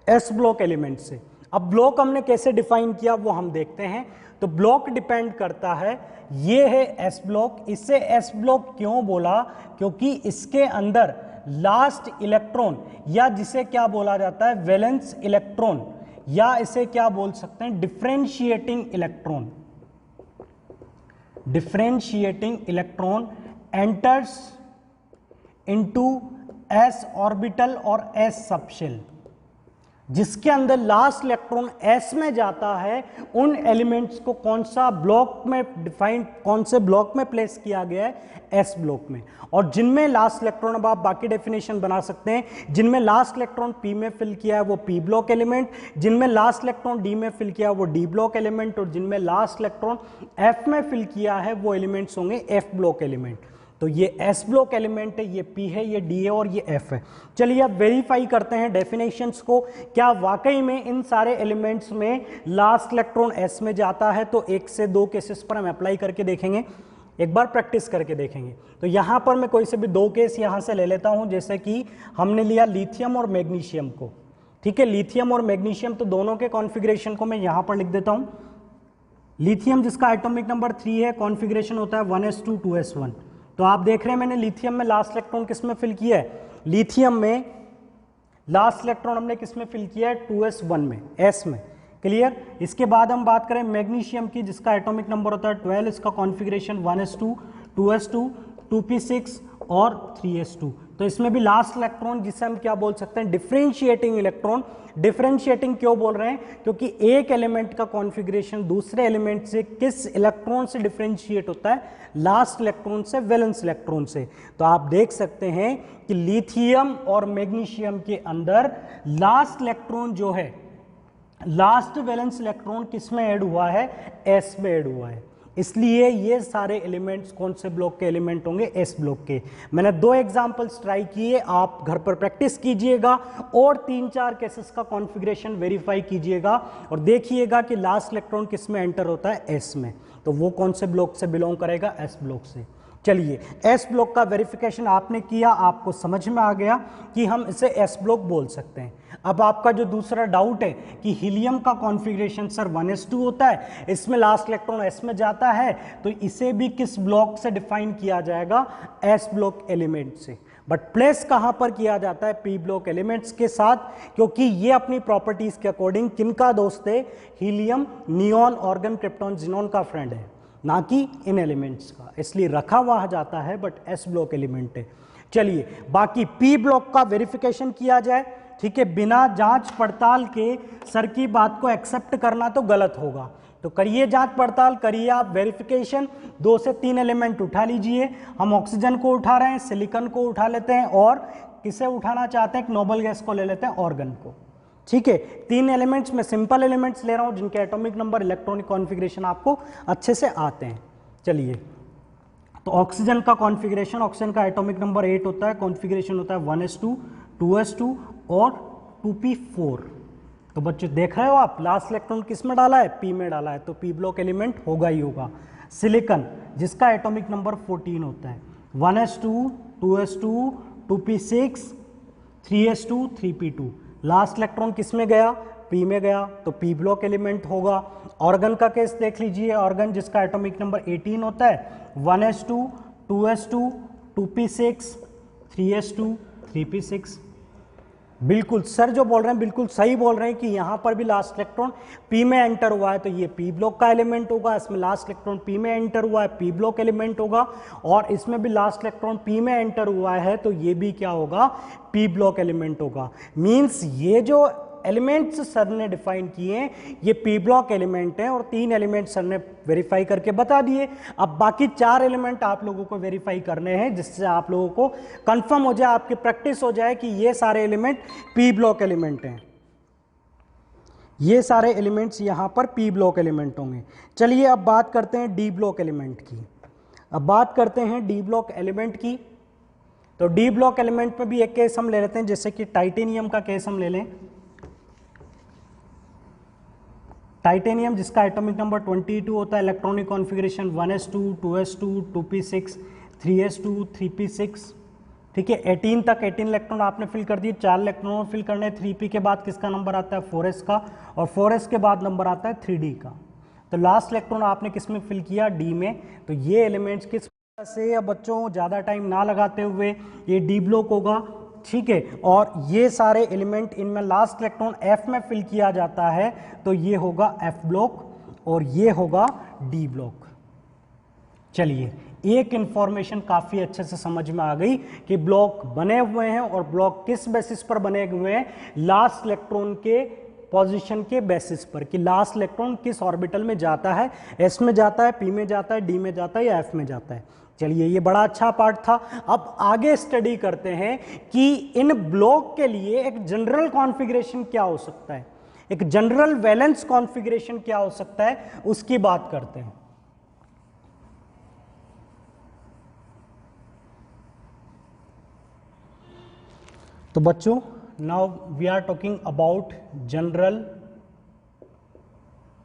एस ब्लॉक एलिमेंट से। अब ब्लॉक हमने कैसे डिफाइन किया वो हम देखते हैं। तो ब्लॉक डिपेंड करता है, ये है एस ब्लॉक। इसे एस ब्लॉक क्यों बोला, क्योंकि इसके अंदर लास्ट इलेक्ट्रॉन, या जिसे क्या बोला जाता है वैलेंस इलेक्ट्रॉन, या इसे क्या बोल सकते हैं differentiating electron. Differentiating electron enters into S orbital और एस सबशेल। जिसके अंदर लास्ट इलेक्ट्रॉन एस में जाता है, उन एलिमेंट्स को कौन सा ब्लॉक में डिफाइन, कौन से ब्लॉक में प्लेस किया गया है, एस ब्लॉक में। और जिनमें लास्ट इलेक्ट्रॉन, अब आप बाकी डेफिनेशन बना सकते हैं, जिनमें लास्ट इलेक्ट्रॉन पी में फिल किया है वो पी ब्लॉक एलिमेंट, जिनमें लास्ट इलेक्ट्रॉन डी में फिल किया है वो डी ब्लॉक एलिमेंट, और जिनमें लास्ट इलेक्ट्रॉन एफ में फिल किया है वो एलिमेंट्स होंगे एफ ब्लॉक एलिमेंट। तो ये एस ब्लॉक एलिमेंट है, ये पी है, ये डी है और ये एफ है। चलिए अब वेरीफाई करते हैं डेफिनेशंस को, क्या वाकई में इन सारे एलिमेंट्स में लास्ट इलेक्ट्रॉन एस में जाता है। तो 1 से 2 केसेस पर हम अप्लाई करके देखेंगे, एक बार प्रैक्टिस करके देखेंगे। तो यहाँ पर मैं कोई से भी 2 केस यहाँ से ले लेता हूँ, जैसे कि हमने लिया लिथियम और मैग्नीशियम को, ठीक है, लिथियम और मैग्नीशियम, तो दोनों के कॉन्फ़िगरेशन को मैं यहाँ पर लिख देता हूँ। लिथियम जिसका एटॉमिक नंबर 3 है, कॉन्फ़िगरेशन होता है 1s2 2s1। तो आप देख रहे हैं मैंने लिथियम में लास्ट इलेक्ट्रॉन किस में फिल किया है, लिथियम में लास्ट इलेक्ट्रॉन हमने किस में फिल किया है, 2s1 में, s में, क्लियर। इसके बाद हम बात करें मैग्नीशियम की, जिसका एटॉमिक नंबर होता है 12, इसका कॉन्फ़िगरेशन 1s2 2s2 2p6 और 3s2। तो इसमें भी लास्ट इलेक्ट्रॉन, जिसे हम क्या बोल सकते हैं, डिफरेंशिएटिंग इलेक्ट्रॉन। डिफरेंशिएटिंग क्यों बोल रहे हैं, क्योंकि एक एलिमेंट का कॉन्फ़िगरेशन दूसरे एलिमेंट से किस इलेक्ट्रॉन से डिफरेंशिएट होता है, लास्ट इलेक्ट्रॉन से, वैलेंस इलेक्ट्रॉन से। तो आप देख सकते हैं कि लिथियम और मैग्नीशियम के अंदर लास्ट इलेक्ट्रॉन जो है, लास्ट वैलेंस इलेक्ट्रॉन किस में ऐड हुआ है, एस में ऐड हुआ है। इसलिए ये सारे एलिमेंट्स कौन से ब्लॉक के एलिमेंट होंगे, एस ब्लॉक के। मैंने 2 एग्जांपल्स ट्राई किए, आप घर पर प्रैक्टिस कीजिएगा और 3-4 केसेस का कॉन्फ़िगरेशन वेरीफाई कीजिएगा और देखिएगा कि लास्ट इलेक्ट्रॉन किस में एंटर होता है, एस में। तो वो कौन से ब्लॉक से बिलोंग करेगा, एस ब्लॉक से। चलिए एस ब्लॉक का वेरिफिकेशन आपने किया, आपको समझ में आ गया कि हम इसे एस ब्लॉक बोल सकते हैं। अब आपका जो दूसरा डाउट है कि हीलियम का कॉन्फ़िगरेशन सर 1s2 होता है, इसमें लास्ट इलेक्ट्रॉन एस में जाता है, तो इसे भी किस ब्लॉक से डिफाइन किया जाएगा, एस ब्लॉक एलिमेंट से। बट प्लेस कहां पर किया जाता है, पी ब्लॉक एलिमेंट्स के साथ, क्योंकि ये अपनी प्रॉपर्टीज के अकॉर्डिंग किनका दोस्त है, helium, neon, organ, krypton, xenon का फ्रेंड है, ना कि इन एलिमेंट्स का, इसलिए रखा हुआ जाता है, बट एस ब्लॉक एलिमेंट है। चलिए बाकी पी ब्लॉक का वेरिफिकेशन किया जाए, ठीक है, बिना जांच पड़ताल के सर की बात को एक्सेप्ट करना तो गलत होगा। तो करिए जांच पड़ताल, करिए आप वेरिफिकेशन, 2 से 3 एलिमेंट उठा लीजिए। हम ऑक्सीजन को उठा रहे हैं, सिलिकॉन को उठा लेते हैं, और किसे उठाना चाहते हैं, एक नोबल गैस को ले लेते हैं, ऑर्गन को, ठीक है। 3 एलिमेंट्स में सिंपल एलिमेंट्स ले रहा हूं, जिनके एटॉमिक नंबर, इलेक्ट्रॉनिक कॉन्फ़िगरेशन आपको अच्छे से आते हैं। चलिए तो ऑक्सीजन का कॉन्फ़िगरेशन, ऑक्सीजन का एटॉमिक नंबर 8 होता है, कॉन्फ़िगरेशन होता है 1s2 2s2 और 2p4। तो बच्चों देख रहे हो आप, लास्ट इलेक्ट्रॉन किस में डाला है, पी में डाला है, तो पी ब्लॉक एलिमेंट होगा ही होगा। सिलिकॉन जिसका एटॉमिक नंबर 14 होता है, 1s2 2s2 2p6 3s2 3p2, last electron किस में गया, पी में गया, तो पी ब्लॉक एलिमेंट होगा। ऑर्गन का केस देख लीजिए, ऑर्गन जिसका एटॉमिक नंबर 18 होता है, 1s2 2s2 2p6 3s2 3p6। बिल्कुल सर जो बोल रहे हैं बिल्कुल सही बोल रहे हैं कि यहाँ पर भी लास्ट इलेक्ट्रॉन पी में एंटर हुआ है, तो ये पी ब्लॉक का एलिमेंट होगा। इसमें लास्ट इलेक्ट्रॉन पी में एंटर हुआ है, पी ब्लॉक एलिमेंट होगा, और इसमें भी लास्ट इलेक्ट्रॉन पी में एंटर हुआ है, तो ये भी क्या होगा, पी ब्लॉक एलिमेंट होगा। मीन्स ये जो एलिमेंट्स सर ने डिफाइन किए ये पी ब्लॉक एलिमेंट हैं, और 3 एलिमेंट सर ने वेरीफाई करके बता दिए। अब बाकी 4 एलिमेंट आप लोगों को वेरीफाई करने हैं, जिससे आप लोगों को कंफर्म हो जाए, आपकी प्रैक्टिस हो जाए कि ये सारे एलिमेंट पी ब्लॉक एलिमेंट हैं, ये सारे एलिमेंट्स यहां पर पी ब्लॉक एलिमेंट होंगे। चलिए अब बात करते हैं डी ब्लॉक एलिमेंट की। अब बात करते हैं डी ब्लॉक एलिमेंट की। तो डी ब्लॉक एलिमेंट में भी एक केस हम ले लेते हैं, जैसे कि टाइटेनियम का केस हम ले लें। टाइटेनियम जिसका एटॉमिक नंबर 22 होता है, electronic configuration 1s2 2s2 2p6 3s2 3p6, ठीक है। 18 तक 18 इलेक्ट्रॉन आपने फिल कर दिए, 4 इलेक्ट्रॉन फिल करने। 3p के बाद किसका नंबर आता है, 4s का, और 4s के बाद नंबर आता है 3d का। तो लास्ट इलेक्ट्रॉन आपने किस में फिल किया, डी में। तो ये एलिमेंट्स किस तरह से, या बच्चों ज़्यादा टाइम ना लगाते हुए ये डी ब्लॉक होगा, ठीक है। और ये सारे एलिमेंट, इनमें लास्ट इलेक्ट्रॉन एफ में फिल किया जाता है, तो ये होगा एफ ब्लॉक और ये होगा डी ब्लॉक। चलिए एक इंफॉर्मेशन काफ़ी अच्छे से समझ में आ गई कि ब्लॉक बने हुए हैं और ब्लॉक किस बेसिस पर बने हुए हैं, लास्ट इलेक्ट्रॉन के पोजीशन के बेसिस पर, कि लास्ट इलेक्ट्रॉन किस ऑर्बिटल में जाता है, एस में जाता है, पी में जाता है, डी में जाता है या एफ में जाता है। चलिए ये बड़ा अच्छा पार्ट था। अब आगे स्टडी करते हैं कि इन ब्लॉक के लिए एक जनरल कॉन्फ़िगरेशन क्या हो सकता है, एक जनरल वैलेंस कॉन्फ़िगरेशन क्या हो सकता है, उसकी बात करते हैं। तो बच्चों, now we are talking about general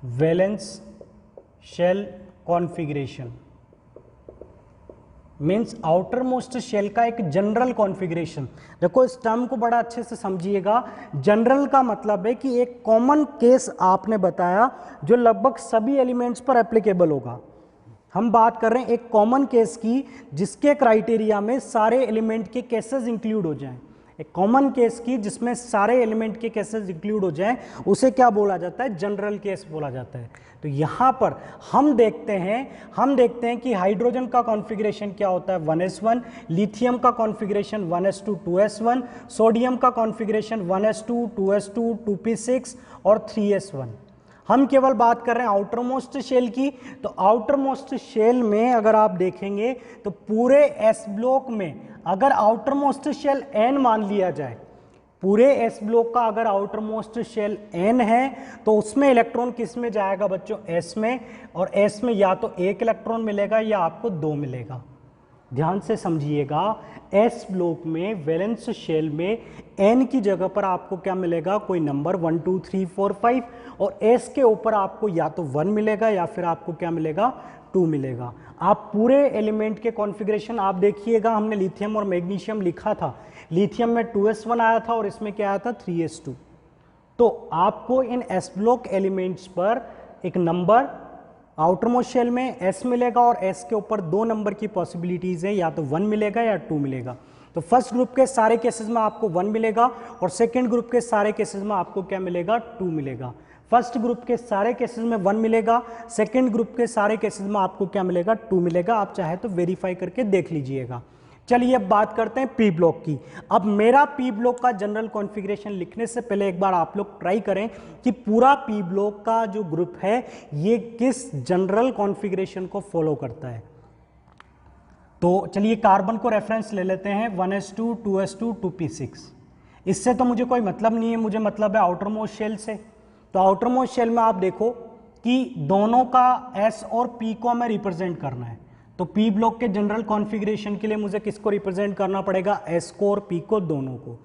valence shell configuration, means outer most shell का एक जनरल कॉन्फ़िगरेशन। देखो इस टर्म को बड़ा अच्छे से समझिएगा। जनरल का मतलब है कि एक कॉमन केस आपने बताया जो लगभग सभी एलिमेंट्स पर एप्लीकेबल होगा। हम बात कर रहे हैं एक कॉमन केस की जिसके क्राइटेरिया में सारे एलिमेंट के केसेस इंक्लूड हो जाएं। एक कॉमन केस की जिसमें सारे एलिमेंट के केसेस इंक्लूड हो जाएं, उसे क्या बोला जाता है, जनरल केस बोला जाता है। तो यहाँ पर हम देखते हैं कि हाइड्रोजन का कॉन्फ़िगरेशन क्या होता है, 1s1, लिथियम का कॉन्फ़िगरेशन 1s2 2s1, सोडियम का कॉन्फ़िगरेशन 1s2 2s2 2p6 और 3s1। हम केवल बात कर रहे हैं आउटर मोस्ट शेल की। तो आउटर मोस्ट शेल में अगर आप देखेंगे तो पूरे एस ब्लॉक में अगर आउटर मोस्ट शेल n मान लिया जाए, पूरे एस ब्लॉक का अगर आउटर मोस्ट शेल n है तो उसमें इलेक्ट्रॉन किस में जाएगा बच्चों, s में, और s में या तो एक इलेक्ट्रॉन मिलेगा या आपको दो मिलेगा। ध्यान से समझिएगा, एस ब्लॉक में वैलेंस शेल में n की जगह पर आपको क्या मिलेगा, कोई नंबर 1 2 3 4 5, और s के ऊपर आपको या तो 1 मिलेगा या फिर आपको क्या मिलेगा, 2 मिलेगा। आप पूरे एलिमेंट के कॉन्फ़िगरेशन आप देखिएगा, हमने लिथियम और मैग्नीशियम लिखा था, लिथियम में 2s1 आया था और इसमें क्या आया था, 3s2। तो आपको इन एस ब्लॉक एलिमेंट्स पर एक नंबर आउटर मोस्ट शेल में s मिलेगा और s के ऊपर दो नंबर की पॉसिबिलिटीज है, या तो 1 मिलेगा या 2 मिलेगा। तो फर्स्ट ग्रुप के सारे केसेस में आपको 1 मिलेगा और सेकंड ग्रुप के सारे केसेस में आपको क्या मिलेगा, 2 मिलेगा। फर्स्ट ग्रुप के सारे केसेस में 1 मिलेगा, सेकंड ग्रुप के सारे केसेस में आपको क्या मिलेगा, 2 मिलेगा। आप चाहे तो वेरीफाई करके देख लीजिएगा। चलिए अब बात करते हैं पी ब्लॉक की। अब मेरा पी ब्लॉक का जनरल कॉन्फ़िगरेशन लिखने से पहले एक बार आप लोग ट्राई करें कि पूरा पी ब्लॉक का जो ग्रुप है ये किस जनरल कॉन्फ़िगरेशन को फॉलो करता है। तो चलिए कार्बन को रेफरेंस ले लेते हैं, 1s2 2s2 2p6। इससे तो मुझे कोई मतलब नहीं है, मुझे मतलब है आउटर मोस्ट शेल से। तो आउटर मोस्ट शेल में आप देखो कि दोनों का s और p को हमें रिप्रेजेंट करना है। तो पी ब्लॉक के जनरल कॉन्फ़िगरेशन के लिए मुझे किसको रिप्रेजेंट करना पड़ेगा, s को और p को, दोनों को।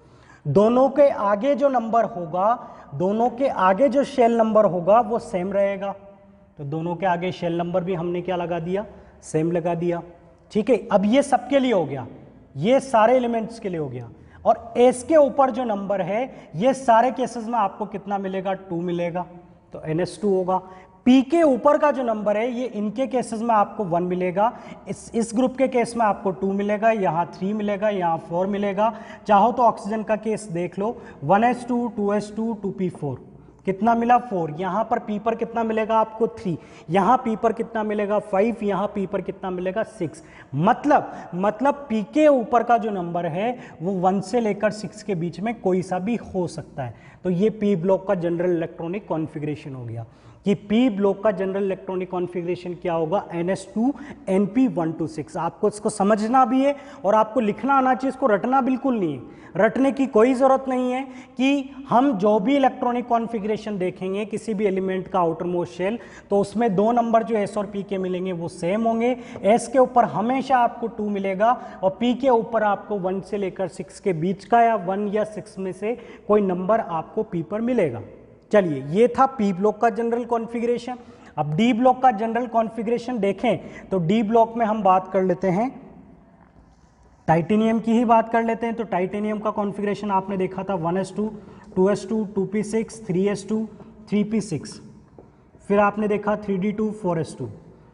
दोनों के आगे जो नंबर होगा, दोनों के आगे जो शेल नंबर होगा वो सेम रहेगा। तो दोनों के आगे शेल नंबर भी हमने क्या लगा दिया, सेम लगा दिया। ठीक है, अब ये सबके लिए हो गया, ये सारे एलिमेंट्स के लिए हो गया। और s के ऊपर जो नंबर है ये सारे केसेस में आपको कितना मिलेगा, 2 मिलेगा, तो ns2 होगा। P के ऊपर का जो नंबर है ये इनके केसेस में आपको 1 मिलेगा, इस ग्रुप के केस में आपको 2 मिलेगा, यहाँ 3 मिलेगा, यहाँ 4 मिलेगा। चाहो तो ऑक्सीजन का केस देख लो, 1s2 2s2 2p4, कितना मिला 4। यहाँ पर P पर कितना मिलेगा आपको 3, यहाँ P पर कितना मिलेगा 5, यहाँ P पर कितना मिलेगा 6। मतलब P के ऊपर का जो नंबर है वो 1 से लेकर 6 के बीच में कोई सा भी हो सकता है। तो ये P ब्लॉक का जनरल इलेक्ट्रॉनिक कॉन्फ़िगरेशन हो गया कि P ब्लॉक का जनरल इलेक्ट्रॉनिक कॉन्फ़िगरेशन क्या होगा, ns2 np126। आपको इसको समझना भी है और आपको लिखना आना चाहिए, इसको रटना बिल्कुल नहीं है, रटने की कोई ज़रूरत नहीं है। कि हम जो भी इलेक्ट्रॉनिक कॉन्फ़िगरेशन देखेंगे किसी भी एलिमेंट का आउटर मोस्ट शेल, तो उसमें दो नंबर जो s और p के मिलेंगे वो सेम होंगे। s के ऊपर हमेशा आपको 2 मिलेगा और p के ऊपर आपको 1 से लेकर 6 के बीच का या 1 या 6 में से कोई नंबर आपको p पर मिलेगा। चलिए ये था पी ब्लॉक का जनरल कॉन्फ़िगरेशन। अब डी ब्लॉक का जनरल कॉन्फ़िगरेशन देखें तो डी ब्लॉक में हम बात कर लेते हैं, टाइटेनियम की ही बात कर लेते हैं। तो टाइटेनियम का कॉन्फ़िगरेशन आपने देखा था 1s2 2s2 2p6 3s2 3p6, फिर आपने देखा 3d2 4s2।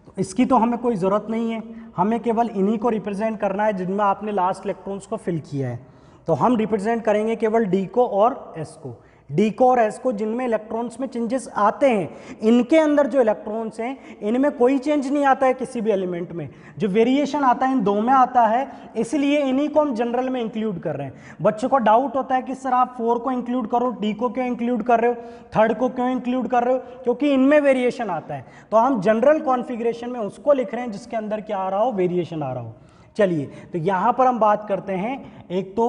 तो इसकी तो हमें कोई ज़रूरत नहीं है, हमें केवल इन्हीं को रिप्रेजेंट करना है जिनमें आपने लास्ट इलेक्ट्रॉन्स को फिल किया है। तो हम रिप्रेजेंट करेंगे केवल डी को और एस को। डी को और एस को, जिनमें इलेक्ट्रॉन्स में चेंजेस आते हैं, इनके अंदर जो इलेक्ट्रॉन्स हैं इनमें कोई चेंज नहीं आता है किसी भी एलिमेंट में, जो वेरिएशन आता है इन दो में आता है, इसलिए इन्हीं को हम जनरल में इंक्लूड कर रहे हैं। बच्चों को डाउट होता है कि सर आप 4 को इंक्लूड करो, डी को क्यों इंक्लूड कर रहे हो, थर्ड को क्यों इंक्लूड कर रहे हो, क्योंकि इनमें वेरिएशन आता है। तो हम जनरल कॉन्फ़िगरेशन में उसको लिख रहे हैं जिसके अंदर क्या आ रहा हो, वेरिएशन आ रहा हो। चलिए तो यहां पर हम बात करते हैं एक तो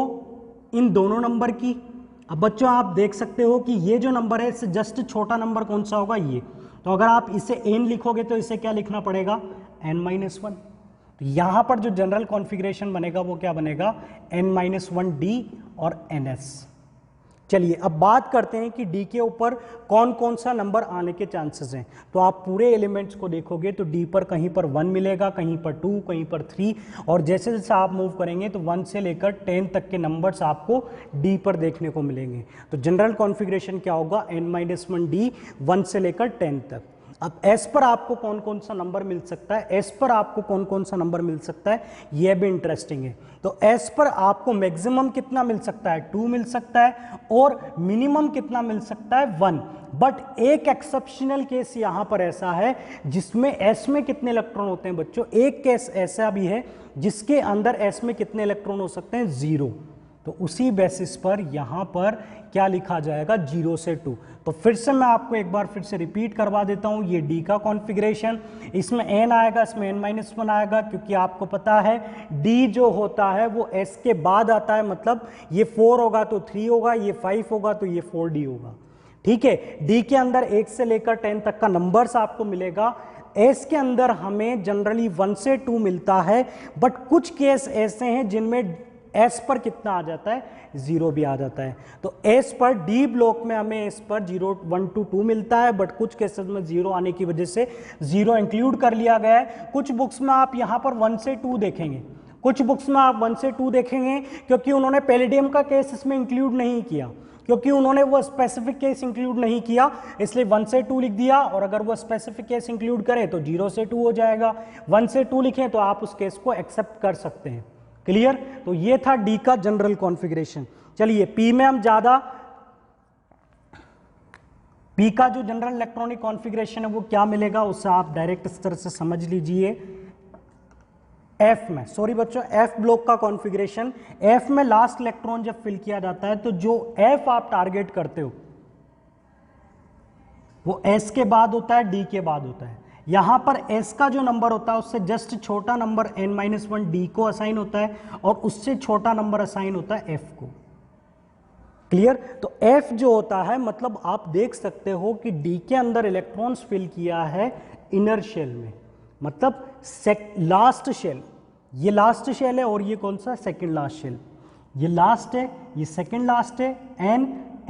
इन दोनों नंबर की। अब बच्चों आप देख सकते हो कि ये जो नंबर है इससे जस्ट छोटा नंबर कौन सा होगा, ये। तो अगर आप इसे n लिखोगे तो इसे क्या लिखना पड़ेगा, n-1। तो यहां पर जो जनरल कॉन्फ़िगरेशन बनेगा वो क्या बनेगा, n-1d और ns। चलिए अब बात करते हैं कि डी के ऊपर कौन कौन सा नंबर आने के चांसेस हैं। तो आप पूरे एलिमेंट्स को देखोगे तो डी पर कहीं पर 1 मिलेगा, कहीं पर 2, कहीं पर 3, और जैसे जैसे आप मूव करेंगे तो 1 से लेकर 10 तक के नंबर्स आपको डी पर देखने को मिलेंगे। तो जनरल कॉन्फ़िगरेशन क्या होगा, n-1d 1 से लेकर 10 तक। अब एस पर आपको कौन कौन सा नंबर मिल सकता है, एस पर आपको कौन कौन सा नंबर मिल सकता है, यह भी इंटरेस्टिंग है। तो एस पर आपको मैक्सिमम कितना मिल सकता है, 2 मिल सकता है, और मिनिमम कितना मिल सकता है, 1। बट एक एक्सेप्शनल केस यहां पर ऐसा है जिसमें एस में कितने इलेक्ट्रॉन होते हैं बच्चों, एक केस ऐसा भी है जिसके अंदर एस में कितने इलेक्ट्रॉन हो सकते हैं, 0। तो उसी बेसिस पर यहां पर क्या लिखा जाएगा, 0 से 2। तो फिर से मैं आपको एक बार फिर से रिपीट करवा देता हूं, ये डी का कॉन्फ़िगरेशन, इसमें n आएगा, इसमें n-1 आएगा, क्योंकि आपको पता है d जो होता है वो s के बाद आता है, मतलब ये 4 होगा तो 3 होगा, ये 5 होगा तो ये 4d होगा। ठीक है, डी के अंदर 1 से लेकर 10 तक का नंबर्स आपको मिलेगा। एस के अंदर हमें जनरली 1 से 2 मिलता है, बट कुछ केस ऐसे हैं जिनमें एस पर कितना आ जाता है, 0 भी आ जाता है। तो एस पर डी ब्लॉक में हमें एस पर 0, 1 to 2 मिलता है, बट कुछ केसेस में 0 आने की वजह से 0 इंक्लूड कर लिया गया है। कुछ बुक्स में आप यहाँ पर 1 से 2 देखेंगे, कुछ बुक्स में आप 1 से 2 देखेंगे, क्योंकि उन्होंने पैलेडियम का केस इसमें इंक्लूड नहीं किया, क्योंकि उन्होंने वो स्पेसिफिक केस इंक्लूड नहीं किया, इसलिए 1 से 2 लिख दिया। और अगर वो स्पेसिफिक केस इंक्लूड करें तो 0 से 2 हो जाएगा, 1 से 2 लिखें तो आप उस केस को एक्सेप्ट कर सकते हैं। क्लियर? तो ये था डी का जनरल कॉन्फ़िगरेशन। चलिए पी में हम ज्यादा, पी का जो जनरल इलेक्ट्रॉनिक कॉन्फ़िगरेशन है वो क्या मिलेगा, उससे आप डायरेक्ट इस तरह से समझ लीजिए। एफ में, सॉरी बच्चों, एफ ब्लॉक का कॉन्फ़िगरेशन, एफ में लास्ट इलेक्ट्रॉन जब फिल किया जाता है तो जो एफ आप टारगेट करते हो वो एस के बाद होता है, डी के बाद होता है। यहां पर s का जो नंबर होता है उससे जस्ट छोटा नंबर n-1 d को असाइन होता है, और उससे छोटा नंबर असाइन होता है f को। क्लियर? तो f जो होता है, मतलब आप देख सकते हो कि d के अंदर इलेक्ट्रॉन्स फिल किया है इनर शेल में, मतलब लास्ट शेल, ये लास्ट शेल है, और ये कौन सा, सेकंड लास्ट शेल। ये लास्ट है, ये सेकंड लास्ट है,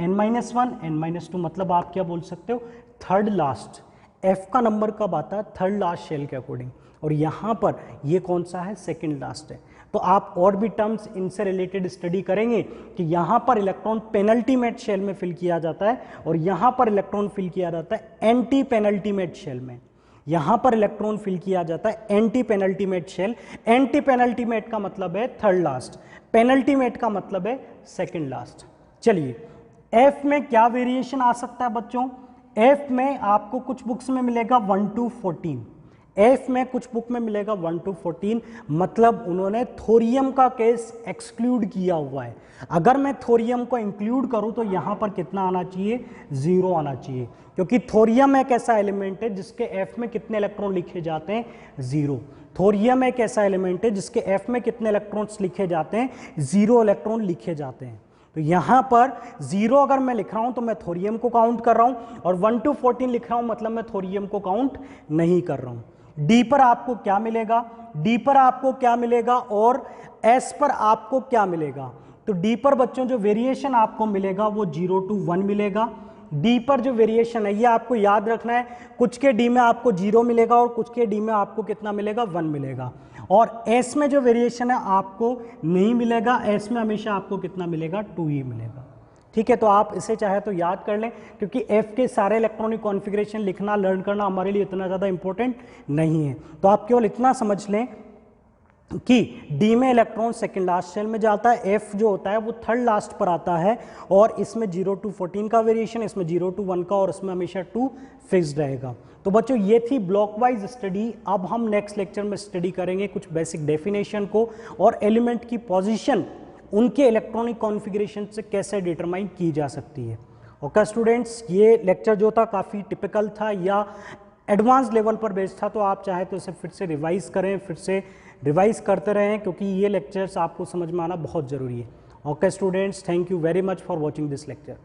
n-1 n-2, मतलब आप क्या बोल सकते हो, थर्ड लास्ट। एफ का नंबर कब आता है, थर्ड लास्ट शेल के अकॉर्डिंग, और यहां पर ये कौन सा है, सेकंड लास्ट है। तो आप और भी टर्म्स इनसे रिलेटेड स्टडी करेंगे कि यहां पर इलेक्ट्रॉन पेनल्टीमेट शेल में फिल किया जाता है, और यहां पर इलेक्ट्रॉन फिल किया जाता है एंटी पेनल्टीमेट शेल में। यहां पर इलेक्ट्रॉन फिल किया जाता है anti penultimate shell. Anti penultimate का मतलब है थर्ड लास्ट, पेनल्टीमेट का मतलब है सेकंड लास्ट। चलिए एफ में क्या वेरिएशन आ सकता है बच्चों, एफ में आपको कुछ बुक्स में मिलेगा 1 to 14, एफ में कुछ बुक में मिलेगा 1 to 14, मतलब उन्होंने थोरियम का केस एक्सक्लूड किया हुआ है। अगर मैं थोरियम को इंक्लूड करूं तो यहां पर कितना आना चाहिए, 0 आना चाहिए, क्योंकि थोरियम एक ऐसा एलिमेंट है जिसके एफ में कितने इलेक्ट्रॉन लिखे जाते हैं, 0। थोरियम एक ऐसा एलिमेंट है जिसके एफ में कितने इलेक्ट्रॉन्स लिखे जाते हैं, 0 इलेक्ट्रॉन लिखे जाते हैं। तो यहां पर 0 अगर मैं लिख रहा हूं तो मैं थोरियम को काउंट कर रहा हूं, और 1 to 14 लिख रहा हूं मतलब मैं थोरियम को काउंट नहीं कर रहा हूं। डी पर आपको क्या मिलेगा, डी पर आपको क्या मिलेगा, और एस पर आपको क्या मिलेगा। तो डी पर बच्चों जो वेरिएशन आपको मिलेगा वो 0 to 1 मिलेगा। डी पर जो वेरिएशन है ये आपको याद रखना है, कुछ के डी में आपको 0 मिलेगा और कुछ के डी में आपको कितना मिलेगा, 1 मिलेगा। और एस में जो वेरिएशन है आपको नहीं मिलेगा, एस में हमेशा आपको कितना मिलेगा, 2 ही मिलेगा। ठीक है, तो आप इसे चाहे तो याद कर लें, क्योंकि एफ के सारे इलेक्ट्रॉनिक कॉन्फ़िगरेशन लिखना लर्न करना हमारे लिए इतना ज़्यादा इंपॉर्टेंट नहीं है। तो आप केवल इतना समझ लें कि डी में इलेक्ट्रॉन सेकंड लास्ट शेल में जाता है, एफ जो होता है वो थर्ड लास्ट पर आता है, और इसमें 0 to 14 का वेरिएशन, इसमें 0 to 1 का, और इसमें हमेशा 2 फिक्स्ड रहेगा। तो बच्चों ये थी ब्लॉक वाइज स्टडी। अब हम नेक्स्ट लेक्चर में स्टडी करेंगे कुछ बेसिक डेफिनेशन को और एलिमेंट की पोजीशन उनके इलेक्ट्रॉनिक कॉन्फ़िगरेशन से कैसे डिटरमाइन की जा सकती है। ओके स्टूडेंट्स, ये लेक्चर जो था काफ़ी टिपिकल था या एडवांस लेवल पर बेस्ड था, तो आप चाहे तो इसे फिर से रिवाइज करें, फिर से रिवाइज करते रहें, क्योंकि ये लेक्चर्स आपको समझ में आना बहुत ज़रूरी है। Okay students, thank you very much for watching this lecture.